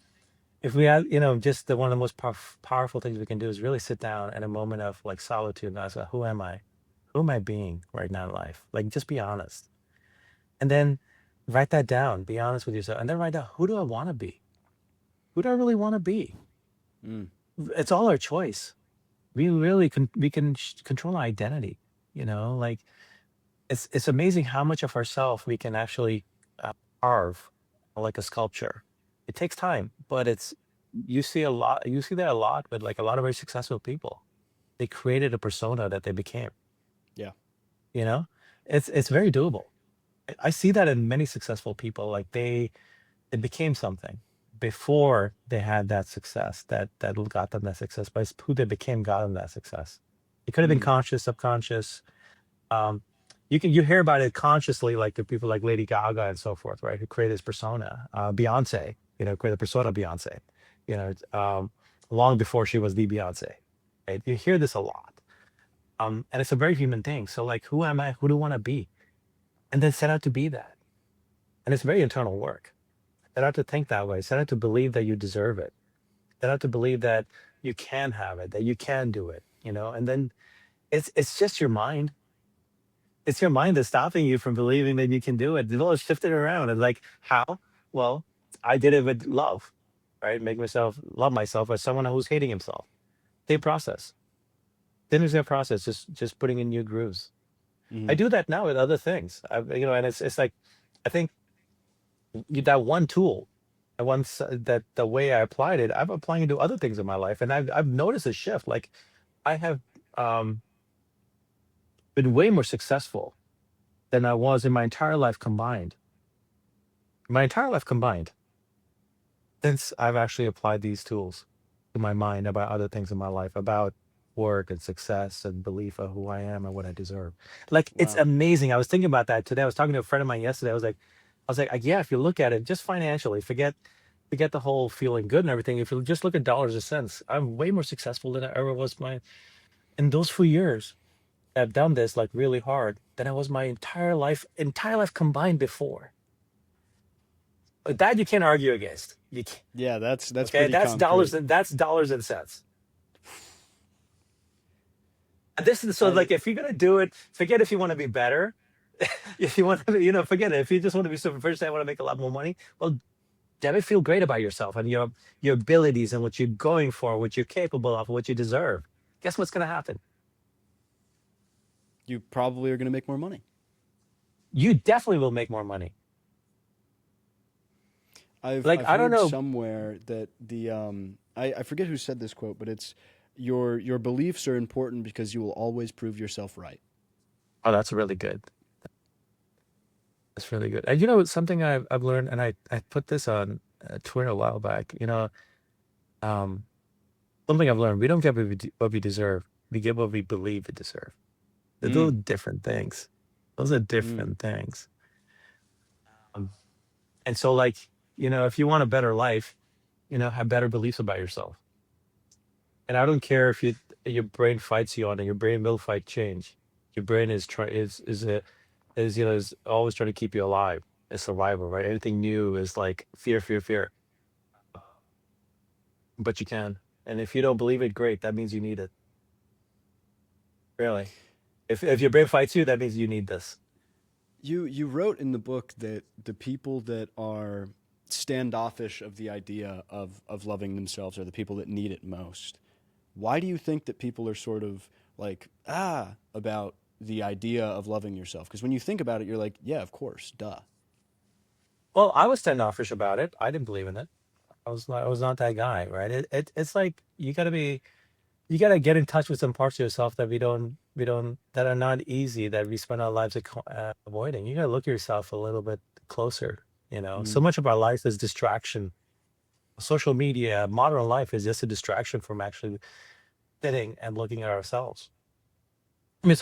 if we had, just one of the most powerful things we can do is really sit down in a moment of like solitude and ask, who am I? Who am I being right now in life? Like, just be honest. And then write that down, be honest with yourself. And then write down, who do I want to be? Who do I really want to be? Mm. It's all our choice. We can control our identity, like it's amazing how much of ourself we can actually carve like a sculpture. It takes time, but you see that a lot with like a lot of very successful people. They created a persona that they became, Yeah. you know? It's very doable. I see that in many successful people. Like they became something before they had that success that got them that success, but it's who they became got them that success. It could have been Mm. conscious, subconscious. Um, you hear about it consciously, like the people like Lady Gaga and so forth, right? Who create this persona. Beyonce, create the persona of Beyonce, you know, um, long before she was the Beyonce. Right? You hear this a lot, and it's a very human thing. So like, who am I? Who do I want to be? And then set out to be that. And it's very internal work. Set out to think that way. Set out to believe that you deserve it. Set out to believe that you can have it, that you can do it. And then it's just your mind. It's your mind that's stopping you from believing that you can do it. Well, shift it around. And like, how? Well, I did it with love, right? Make myself love myself as someone who's hating himself. Same process. Then there's a process, just putting in new grooves. I Mm. do that now with other things. And it's like, I think that one tool, and once that the way I applied it, I'm applying it to other things in my life, and I've noticed a shift. Like, I have um, been way more successful than I was in my entire life combined. My entire life combined, since I've actually applied these tools to my mind about other things in my life, about work and success and belief of who I am and what I deserve. Like, it's Wow. amazing. I was thinking about that today. I was talking to a friend of mine yesterday. I was like, yeah, if you look at it just financially, forget the whole feeling good and everything. If you just look at dollars and cents, I'm way more successful than I ever was in those few years. I've done this like really hard than I was my entire life combined before. That you can't argue against. You can't, Yeah, that's okay, pretty that's dollars concrete. and that's dollars and cents. And this is so I like if you're gonna do it, forget if you want to be better. If you want to, forget it. If you just want to be super first, I want to make a lot more money. Well, damn it, feel great about yourself and your abilities and what you're going for, what you're capable of, what you deserve. Guess what's gonna happen? You probably are going to make more money. You definitely will make more money. Like I've I don't heard know. somewhere that I forget who said this quote, but it's your beliefs are important because you will always prove yourself right. Oh, that's really good. That's really good. And something I've learned, and I put this on Twitter a while back. Um, something I've learned: we don't get what we deserve. We get what we believe we deserve. They're Mm, those different things. Those are mm. different things. Um, and so, like, if you want a better life, have better beliefs about yourself. And I don't care if your brain fights you on it. Your brain will fight change. Your brain is try is always trying to keep you alive. It's survival, right? Anything new is like fear, fear, fear. But you can. And if you don't believe it, great. That means you need it. Really. If your brain fights you, that means you need this. You wrote in the book that the people that are standoffish of the idea of loving themselves are the people that need it most. Why do you think that people are sort of like about the idea of loving yourself? Because when you think about it, you're like, yeah, of course, duh. Well, I was standoffish about it. I didn't believe in it. I was not that guy, right? It's like you gotta get in touch with some parts of yourself that we don't that are not easy that we spend our lives avoiding. You gotta look at yourself a little bit closer. So Mm. much of our life is distraction. Social media, modern life is just a distraction from actually sitting and looking at ourselves. I mean,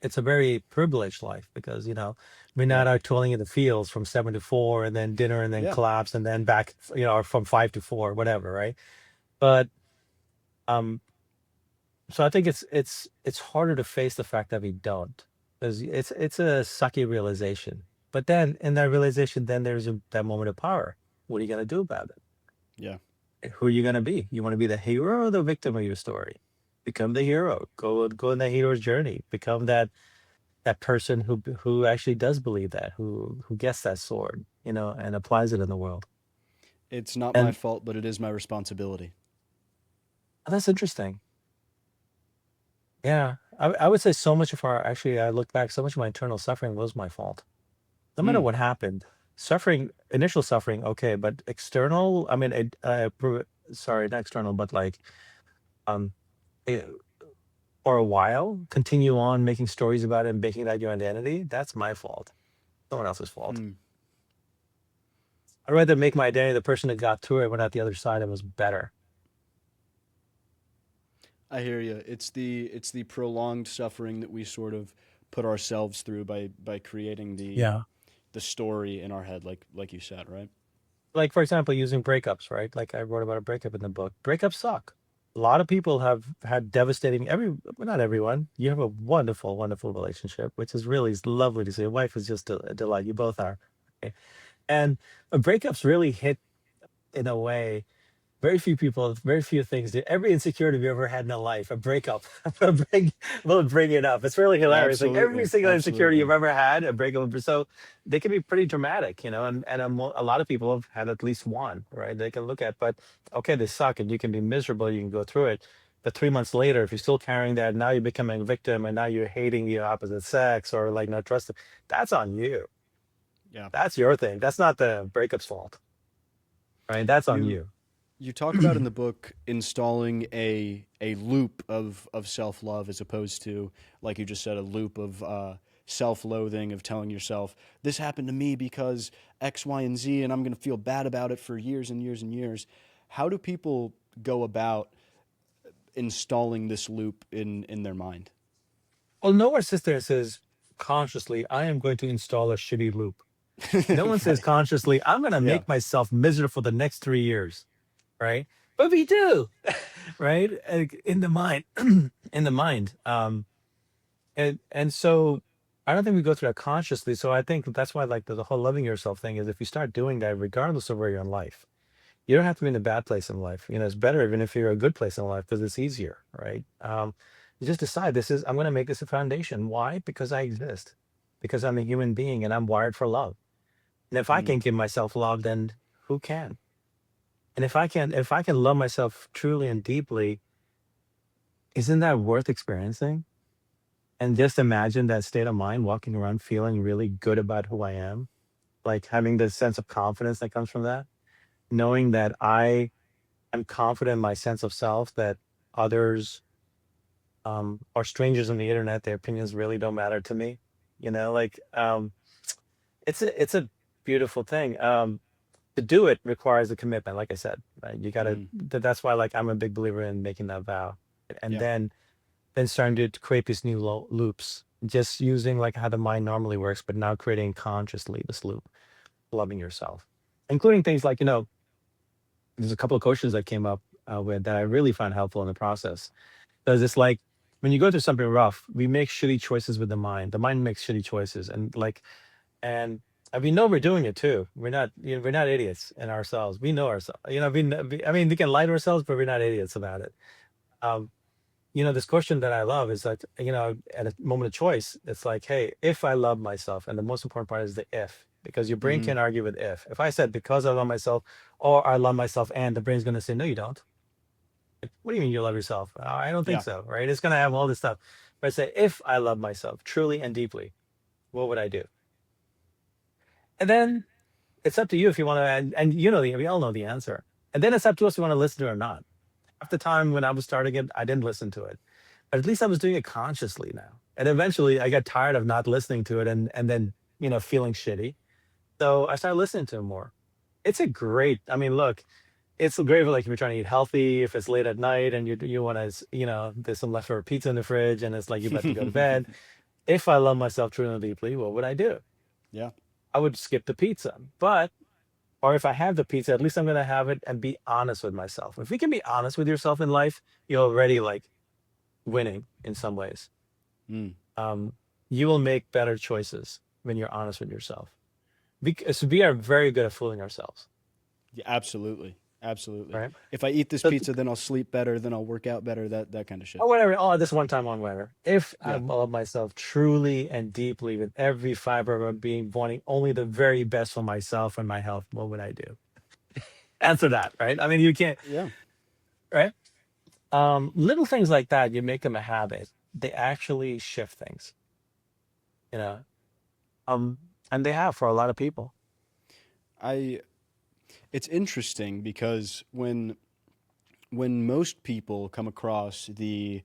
it's a very privileged life because we're Yeah, not out toiling in the fields from 7 to 4, and then dinner, and then yeah. collapse, and then back, or from 5 to 4, whatever, right? But um, so I think it's harder to face the fact that we don't, because it's a sucky realization. But then in that realization, then there's that moment of power. What are you gonna do about it? Yeah. Who are you gonna be? You want to be the hero or the victim of your story? Become the hero. Go on that hero's journey. Become that person who actually does believe that, who gets that sword, and applies it in the world. It's not my And fault, but it is my responsibility. that's interesting. Yeah, I would say so much of our actually, I look back, so much of my internal suffering was my fault. No matter Mm. what happened, initial suffering, okay, but external, I mean, sorry, not external, but like, um, eh, for a while, continue on making stories about it and making that your identity. That's my fault. Someone else's fault. Mm. I'd rather make my identity the person that got through it, went out the other side and was better. I hear you. It's the prolonged suffering that we sort of put ourselves through by creating Yeah. the story in our head, like you said, right? Like, for example, using breakups, right? Like I wrote about a breakup in the book. Breakups suck. A lot of people have had devastating, well, not everyone. You have a wonderful, wonderful relationship, which is really lovely to see. Your wife is just a delight. You both are. Okay. And breakups really hit in a way. Very few things. Every insecurity we ever had in our life, a breakup, will bring it up. It's really hilarious. Like every Absolutely, single insecurity you've absolutely. ever had, a breakup. So they can be pretty dramatic, and a lot of people have had at least one, right? They can look at, but okay, they suck, and you can be miserable. You can go through it, but 3 months later, if you're still carrying that, now you're becoming a victim, and now you're hating the opposite sex or like not trusting. That's on you. Yeah. That's your thing. That's not the breakup's fault, right? That's on You you. you talk about in the book installing a loop of self love as opposed to, like you just said, a loop of self loathing of telling yourself this happened to me because X, Y, and Z, and I'm going to feel bad about it for years and years and years. How do people go about installing this loop in their mind? Well, nowhere sits there and says consciously, I am going to install a shitty loop. No one says Right. consciously, I'm going to Yeah. make myself miserable for the next 3 years, right? But we do, right? In the mind, in the mind. And so I don't think we go through that consciously. So I think that's why like the whole loving yourself thing is if you start doing that, regardless of where you're in life, you don't have to be in a bad place in life. It's better even if you're a good place in life because it's easier, right? You just decide I'm going to make this a foundation. Why? Because I exist, because I'm a human being and I'm wired for love. And if I Mm, can give myself love, then who can? And if I can love myself truly and deeply, isn't that worth experiencing? And just imagine that state of mind, walking around feeling really good about who I am, like having this sense of confidence that comes from that, knowing that I am confident in my sense of self, that others are strangers on the internet, their opinions really don't matter to me. Like it's a beautiful thing. To do it requires a commitment, like I said, right? You gotta mm, that's why like I'm a big believer in making that vow. And yeah. then starting to create these new loops, just using like how the mind normally works, but now creating consciously this loop, loving yourself, including things like, there's a couple of questions that came up with that I really found helpful in the process. Because it's like when you go through something rough, we make shitty choices with the mind. The mind makes shitty choices, and we know we're doing it too. We're not idiots in ourselves. We know ourselves. I mean, we can lie to ourselves, but we're not idiots about it. Um, this question that I love is like, at a moment of choice, it's like, hey, if I love myself, and the most important part is the if, because your brain Hmm. can't argue with if. If I said because I love myself, or I love myself, and the brain's going to say, no, you don't. What do you mean you love yourself? I don't think Yeah. so, right? It's going to have all this stuff. But I say, if I love myself truly and deeply, what would I do? And then it's up to you if you want to, and we all know the answer. And then it's up to us if we want to listen to it or not. Half the time when I was starting it, I didn't listen to it. But at least I was doing it consciously now. And eventually I got tired of not listening to it and then, feeling shitty. So I started listening to it more. It's a great, I mean, look, it's great for like if you're trying to eat healthy, if it's late at night and you want to, there's some leftover pizza in the fridge and it's like you're about to go to bed. If I love myself truly and deeply, what would I do? Yeah. I would skip the pizza. Or if I have the pizza, at least I'm going to have it and be honest with myself. If we can be honest with yourself in life, you're already like winning in some ways. Mm. um, you will make better choices when you're honest with yourself. Because we are very good at fooling ourselves, Yeah, absolutely. Absolutely. right? If I eat this So, pizza, then I'll sleep better, then I'll work out better, that kind of shit. or whatever. Oh, this one time on whatever. If I Yeah. love myself truly and deeply with every fiber of my being, wanting only the very best for myself and my health, what would I do? Answer that, right? I mean, you can't, Yeah. right? Little things like that, you make them a habit. They actually shift things, you know, um, and they have for a lot of people. I it's interesting because when most people come across the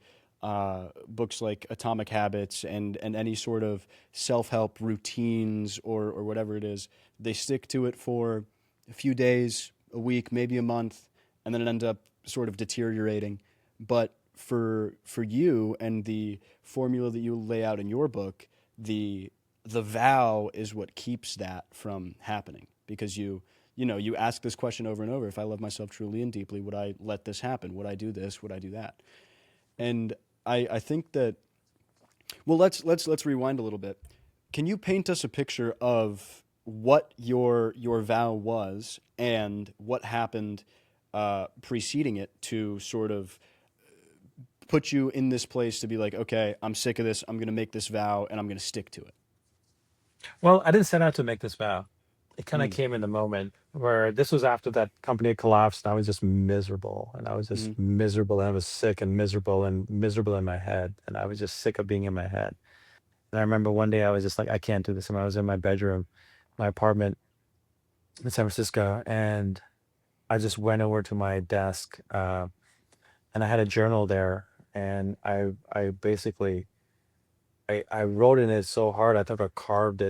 books like Atomic Habits and any sort of self help routines or whatever it is, they stick to it for a few days, a week, maybe a month, and then it ends up sort of deteriorating. But for you and the formula that you lay out in your book, the vow is what keeps that from happening because you ask this question over and over. If I love myself truly and deeply, would I let this happen? Would I do this? Would I do that? And I think that well, let's rewind a little bit. Can you paint us a picture of what your vow was and what happened preceding it to sort of put you in this place to be like, okay, I'm sick of this. I'm going to make this vow and I'm going to stick to it. Well, I didn't set out to make this vow. It kind of Mm, came in the moment where this was after that company had collapsed. And I was just miserable and I was mm, just miserable and I was sick and miserable in my head. And I was just sick of being in my head. And I remember one day I was just like, I can't do this. And I was in my bedroom, my apartment in San Francisco. And I just went over to my desk and I had a journal there. And I basically I wrote in it so hard, I thought I carved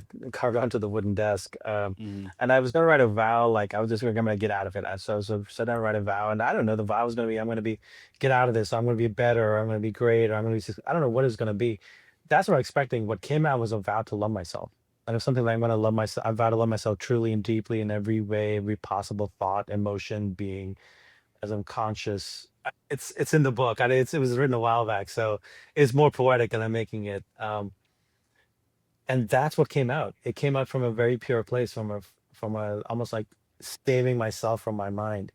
onto the wooden desk. mm, And I was gonna write a vow, like I was just gonna get out of it. So said I write a vow, and I don't know, the vow was gonna be, I'm gonna be get out of this, I'm gonna be better, or I'm gonna be great, or I'm gonna be, I don't know what it's gonna be. That's what I'm expecting. What came out was a vow to love myself. And it's something like I'm gonna love myself. I vow to love myself truly and deeply in every way, every possible thought, emotion, being, as I'm conscious. It's in the book. It was written a while back, so it's more poetic than I'm making it. And that's what came out. It came out from a very pure place, from a almost like saving myself from my mind.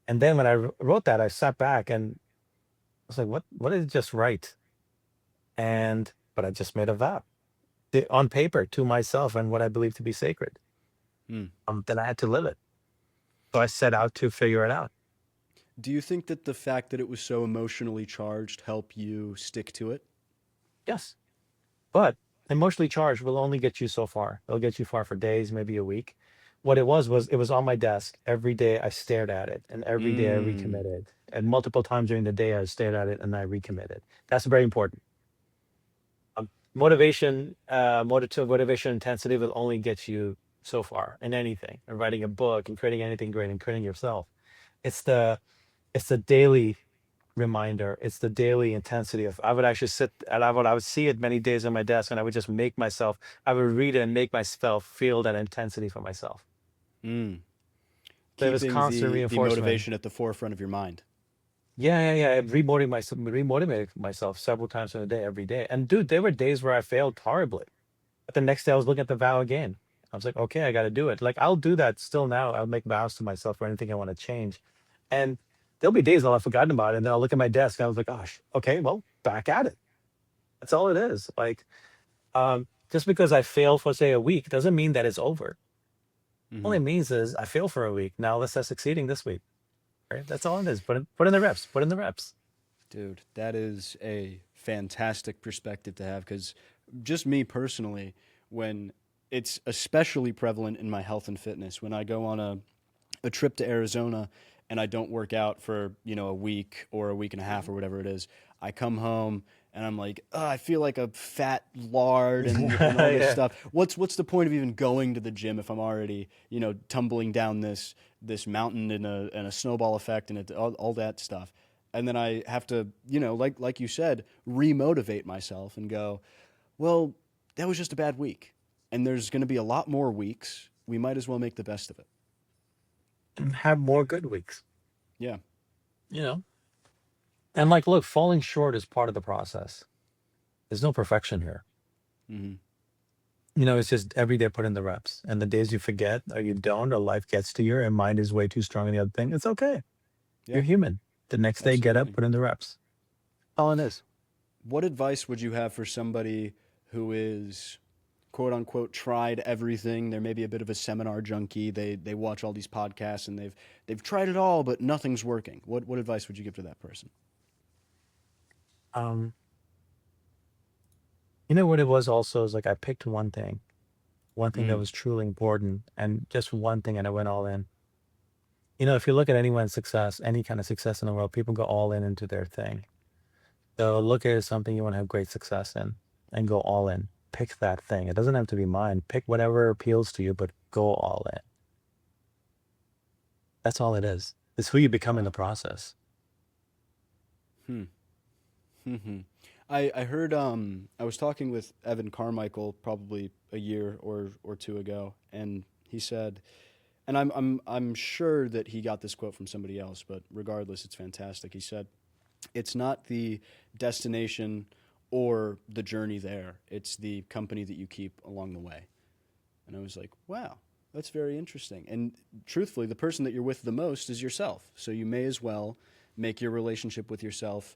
And then when I wrote that, I sat back and I was like, what is just right? And but I just made a vow on paper to myself and what I believe to be sacred. Hmm. Then I had to live it. So I set out to figure it out. Do you think that the fact that it was so emotionally charged helped you stick to it? Yes. But emotionally charged will only get you so far. It'll get you far for days, maybe a week. What it was it was on my desk every day. I stared at it, and every day I Mm. recommitted. And multiple times during the day, I stared at it and I recommitted. That's very important. Motivation intensity will only get you so far in anything. And writing a book and creating anything great and creating yourself. It's the it's the daily reminder. It's the daily intensity of I would actually sit and I would see it many days on my desk and I would just make myself, I would read it and make myself feel that intensity for myself. Mm. So it was Keeping constant the reinforcement. motivation at the forefront of your mind. Yeah. I remotivated myself several times in a day, every day. And dude, there were days where I failed horribly. But the next day I was looking at the vow again. I was like, okay, I got to do it. Like I'll do that still now. I'll make vows to myself for anything I want to change. And there'll be days I'll have forgotten about it. And then I'll look at my desk and I was like, gosh, okay, well, back at it. That's all it is. Like, just because I fail for say a week doesn't mean that it's over. All Hmm. it means is I failed for a week. Now let's start succeeding this week. Right? That's all it is. Put in the reps. Put in the reps. Dude, that is a fantastic perspective to have because just me personally, when it's especially prevalent in my health and fitness, when I go on a trip to Arizona and I don't work out for, a week or a week and a half or whatever it is, I come home and I'm like, oh, I feel like a fat lard and all this Yeah. stuff. What's the point of even going to the gym if I'm already, tumbling down this mountain in a snowball effect and all that stuff. And then I have to, like you said, remotivate myself and go, well, that was just a bad week. And there's going to be a lot more weeks. We might as well make the best of it. And have more good weeks. Yeah. You know? And like, look, falling short is part of the process. There's no perfection here. Hmm. It's just every day put in the reps. And the days you forget or you don't, or life gets to you and mind is way too strong in the other thing, it's okay. You're Yeah, human. The next day, get up, absolutely. put in the reps. All it is. What advice would you have for somebody who is quote unquote tried everything? They're maybe a bit of a seminar junkie. They watch all these podcasts and they've tried it all, but nothing's working. What advice would you give to that person? Um, you know what it was also is like I picked one thing that Mm. was truly important, and just one thing, and I went all in. If you look at anyone's success, any kind of success in the world, people go all in into their thing. So look at it as something you want to have great success in and go all in. Pick that thing. It doesn't have to be mine. Pick whatever appeals to you, but go all in. That's all it is. It's who you become in the Wow. process. Hmm. Hmm. I heard I was talking with Evan Carmichael probably a year or two ago, and he said, and I'm sure that he got this quote from somebody else, but regardless, it's fantastic. He said, "It's not the destination or the journey there; it's the company that you keep along the way." And I was like, "Wow, that's very interesting." And truthfully, the person that you're with the most is yourself, so you may as well make your relationship with yourself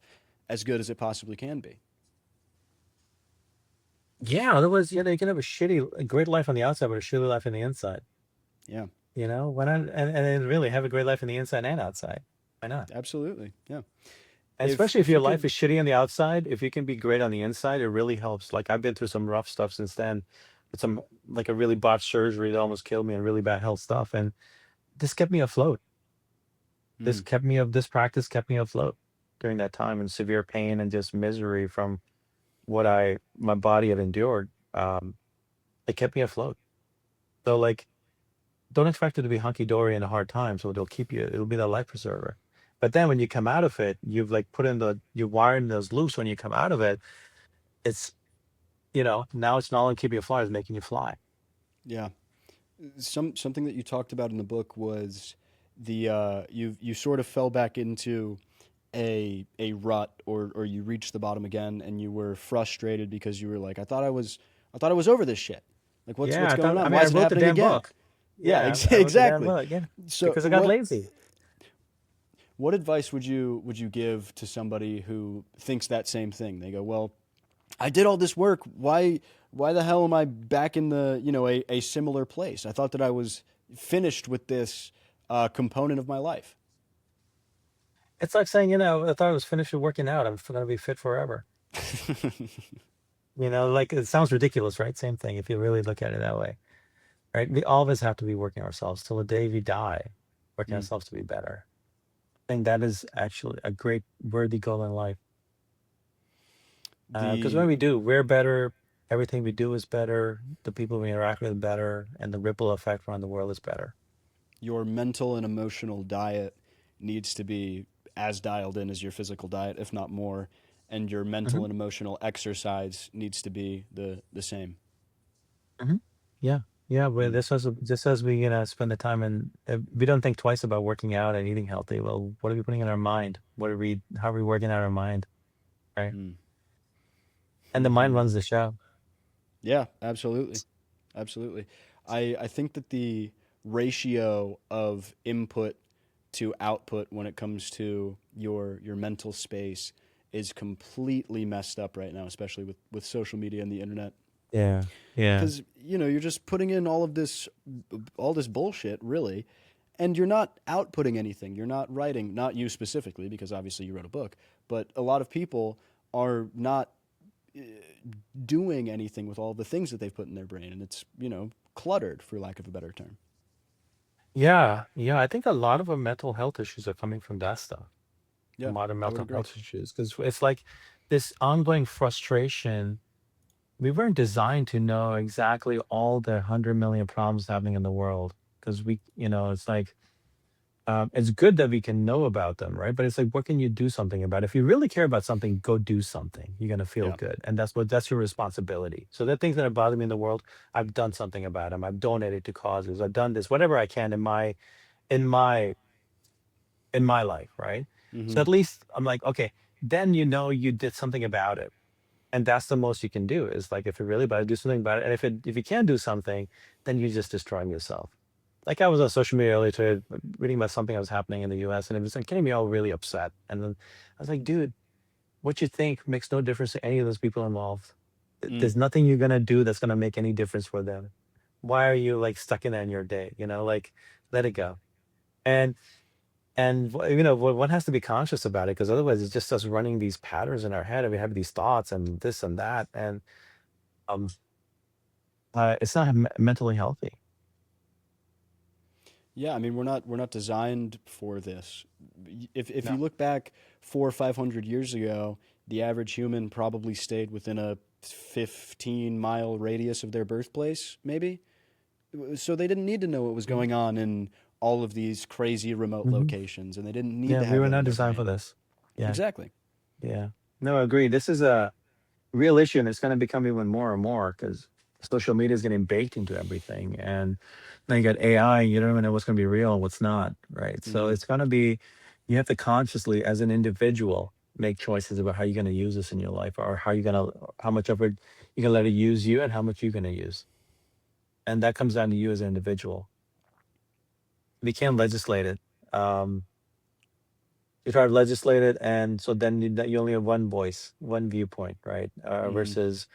as good as it possibly can be. Yeah, otherwise, you can have a great life on the outside, but a shitty life on the inside. Yeah, Why not? And then really have a great life on the inside and outside. Why not? absolutely. Yeah. And If especially if if your you life could, is shitty on the outside, if you can be great on the inside, it really helps. Like I've been through some rough stuff since then, with some like a really botched surgery that almost killed me and really bad health stuff. And this kept me afloat. mm, This practice kept me afloat during that time in severe pain and just misery from what my body had endured. It kept me afloat. So like, don't expect it to be hunky dory in a hard time. So it'll keep you. It'll be the life preserver. But then when you come out of it, you've like you wired those loops. When you come out of it, it's now it's not only keeping you fly, it's making you fly. yeah, something that you talked about in the book was the you sort of fell back into a rut, or you reached the bottom again and you were frustrated because you were like, I thought I was over this shit. Like Yeah, what's I going thought. I on? mean, Why I is it wrote the happening damn again? book. Yeah, Yeah, I wrote the damn exactly. book. Yeah, So because I got lazy. what advice would you give to somebody who thinks that same thing? They go, well, I did all this work. Why the hell am I back in the a similar place? I thought that I was finished with this component of my life. It's like saying, I thought I was finished with working out. I'm going to be fit forever. Like it sounds ridiculous, right? Same thing if you really look at it that way, right? We all of us have to be working ourselves till the day we die, working Mm. ourselves to be better. I think that is actually a great, worthy goal in life. Because when The we do, we're better. Everything we do is better. The people we interact with better, and the ripple effect around the world is better. your mental and emotional diet needs to be as dialed in as your physical diet, if not more, and your mental Hmm. and emotional exercise needs to be the same. Hmm. Yeah, yeah. But Mm. this as we spend the time and we don't think twice about working out and eating healthy. Well, what are we putting in our mind? How are we working out our mind, right? Mm. And the mind runs the show. Yeah, absolutely. Absolutely. I think that the ratio of input to output when it comes to your mental space is completely messed up right now, especially with social media and the internet. Yeah, yeah. Because you're just putting in all this bullshit, really, and you're not outputting anything. You're not writing, not you specifically, because obviously you wrote a book, but a lot of people are not doing anything with all the things that they've put in their brain, and it's cluttered, for lack of a better term. Yeah, yeah. I think a lot of our mental health issues are coming from that stuff, Yeah, modern I would mental agree. health issues, because it's like this ongoing frustration. We weren't designed to know exactly all the 100 million problems happening in the world, because it's like it's good that we can know about them, right? But it's like, what can you do something about? If you really care about something, go do something. You're gonna feel Yeah. good, and that's your responsibility. So the things that are bothering me in the world, I've done something about them. I've donated to causes. I've done this, whatever I can in my in my life, right? So Mm-hmm. at least I'm like, okay, then you did something about it. And that's the most you can do is like if you're really bad, do something about it. And if you can't do something, then you're just destroying yourself. Like I was on social media earlier today reading about something that was happening in the US and it was like getting me all really upset. And then I was like, dude, what you think makes no difference to any of those people involved. Mm. There's nothing you're gonna do that's gonna make any difference for them. Why are you like stuck in that in your day? Like let it go. And one has to be conscious about it because otherwise it's just us running these patterns in our head and we have these thoughts and this and that. And um, it's not mentally healthy. Yeah, I mean we're not designed for this. If you No. look back 400 or 500 years ago, the average human probably stayed within a 15-mile radius of their birthplace, maybe. So they didn't need to know what was Mhm. going on in all of these crazy remote Mhm. locations, and they didn't need Yeah, to we have were that in not their designed for brain. this. Yeah, Exactly. yeah. No, I agree. This is a real issue, and it's going to become even more and more because social media is getting baked into everything. And then you got AI, you don't even know what's going to be real and what's not, right? So Hmm. it's going to be, you have to consciously, as an individual, make choices about how you're going to use this in your life or how much of it you're going to let it use you and how much you're going to use. And that comes down to you as an individual. We can't legislate it. Um, you try to legislate it, and so then you only have one voice, one viewpoint, right? Hmm. Versus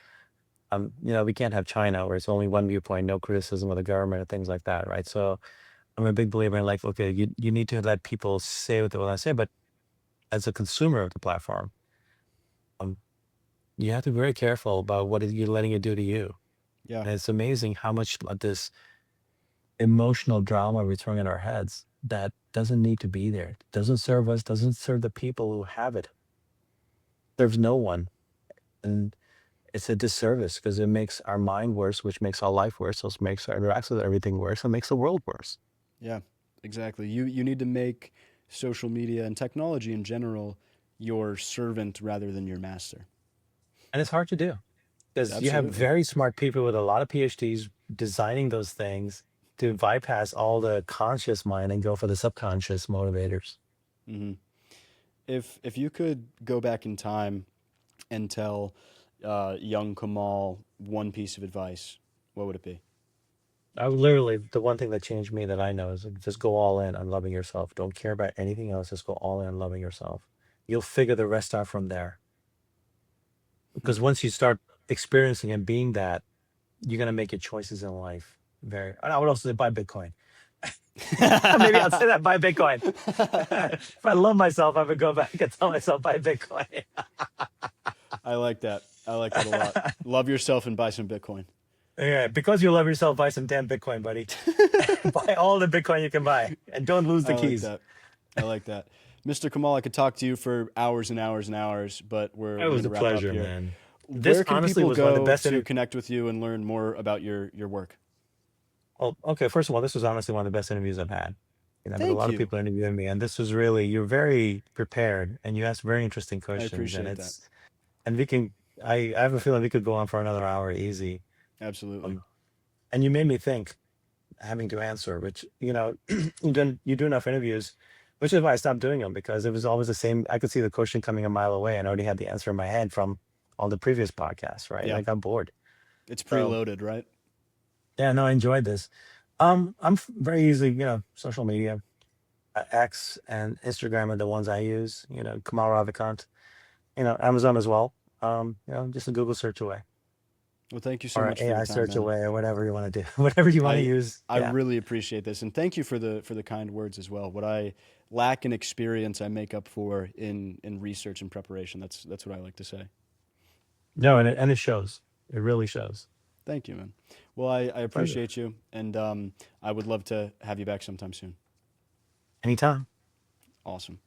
we can't have China where it's only one viewpoint, no criticism of the government and things like that, right? So I'm a big believer in like, okay, you need to let people say what they want to say, but as a consumer of the platform, um, you have to be very careful about you're letting it do to you. Yeah. And it's amazing how much of this emotional drama we're throwing in our heads that doesn't need to be there. Doesn't serve us, doesn't serve the people who have it, serves no one. And it's a disservice because it makes our mind worse, which makes our life worse, so it makes our interactions with everything worse, and makes the world worse. Yeah. Exactly. You need to make social media and technology in general your servant rather than your master. And it's hard to do because you have Absolutely. very smart people with a lot of PhDs designing those things to bypass all the conscious mind and go for the subconscious motivators. Hmm. If you could go back in time and tell young Kamal one piece of advice, what would it be? I would literally, the one thing that changed me that I know is like, just go all in on loving yourself. Don't care about anything else. Just go all in on loving yourself. You'll figure the rest out from there. Hmm. Because once you start experiencing and being that, you're gonna make your choices in life. Very. And I would also say buy Bitcoin. Maybe I'll say that buy Bitcoin. If I love myself, I would go back and tell myself buy Bitcoin. I like that. I like that a lot. Love yourself and buy some Bitcoin. Yeah, because you love yourself, buy some damn Bitcoin, buddy. Buy all the Bitcoin you can buy, and don't lose I the like keys. that. I like that. Mr. Kamal, I could talk to you for hours and hours and hours, but It we're was going to a wrap up pleasure, here. man. This Where can honestly people was one of the go best to interviews. connect with you and learn more about your work? Well, okay, first of all, this was honestly one of the best interviews I've had. I've had a Thank lot of you. people interviewing me, and this was really, you're very prepared and you asked very interesting I questions. And appreciate that. it's, and we can, I have a feeling we could go on for another hour easy. Absolutely. Um, and you made me think having to answer, which, you do enough interviews, which is why I stopped doing them because it was always the same. I could see the question coming a mile away and I already had the answer in my head from all the previous podcasts, right? And Yeah. I got bored. It's So, preloaded, right? yeah, no, I enjoyed this. Very easily, social media, X and Instagram are the ones I use. Kamal Ravikant. Amazon as well. Just a Google search away Well, thank you so or a much for your AI time, search man. away or whatever you want to do, whatever you want to I use. I Yeah. really appreciate this, and thank you for the kind words as well. What I lack in experience, I make up for in research and preparation. That's what I like to say. No, and it shows. It really shows. Thank you, man. Well, I Pleasure. appreciate you, and I would love to have you back sometime soon. Anytime. Awesome.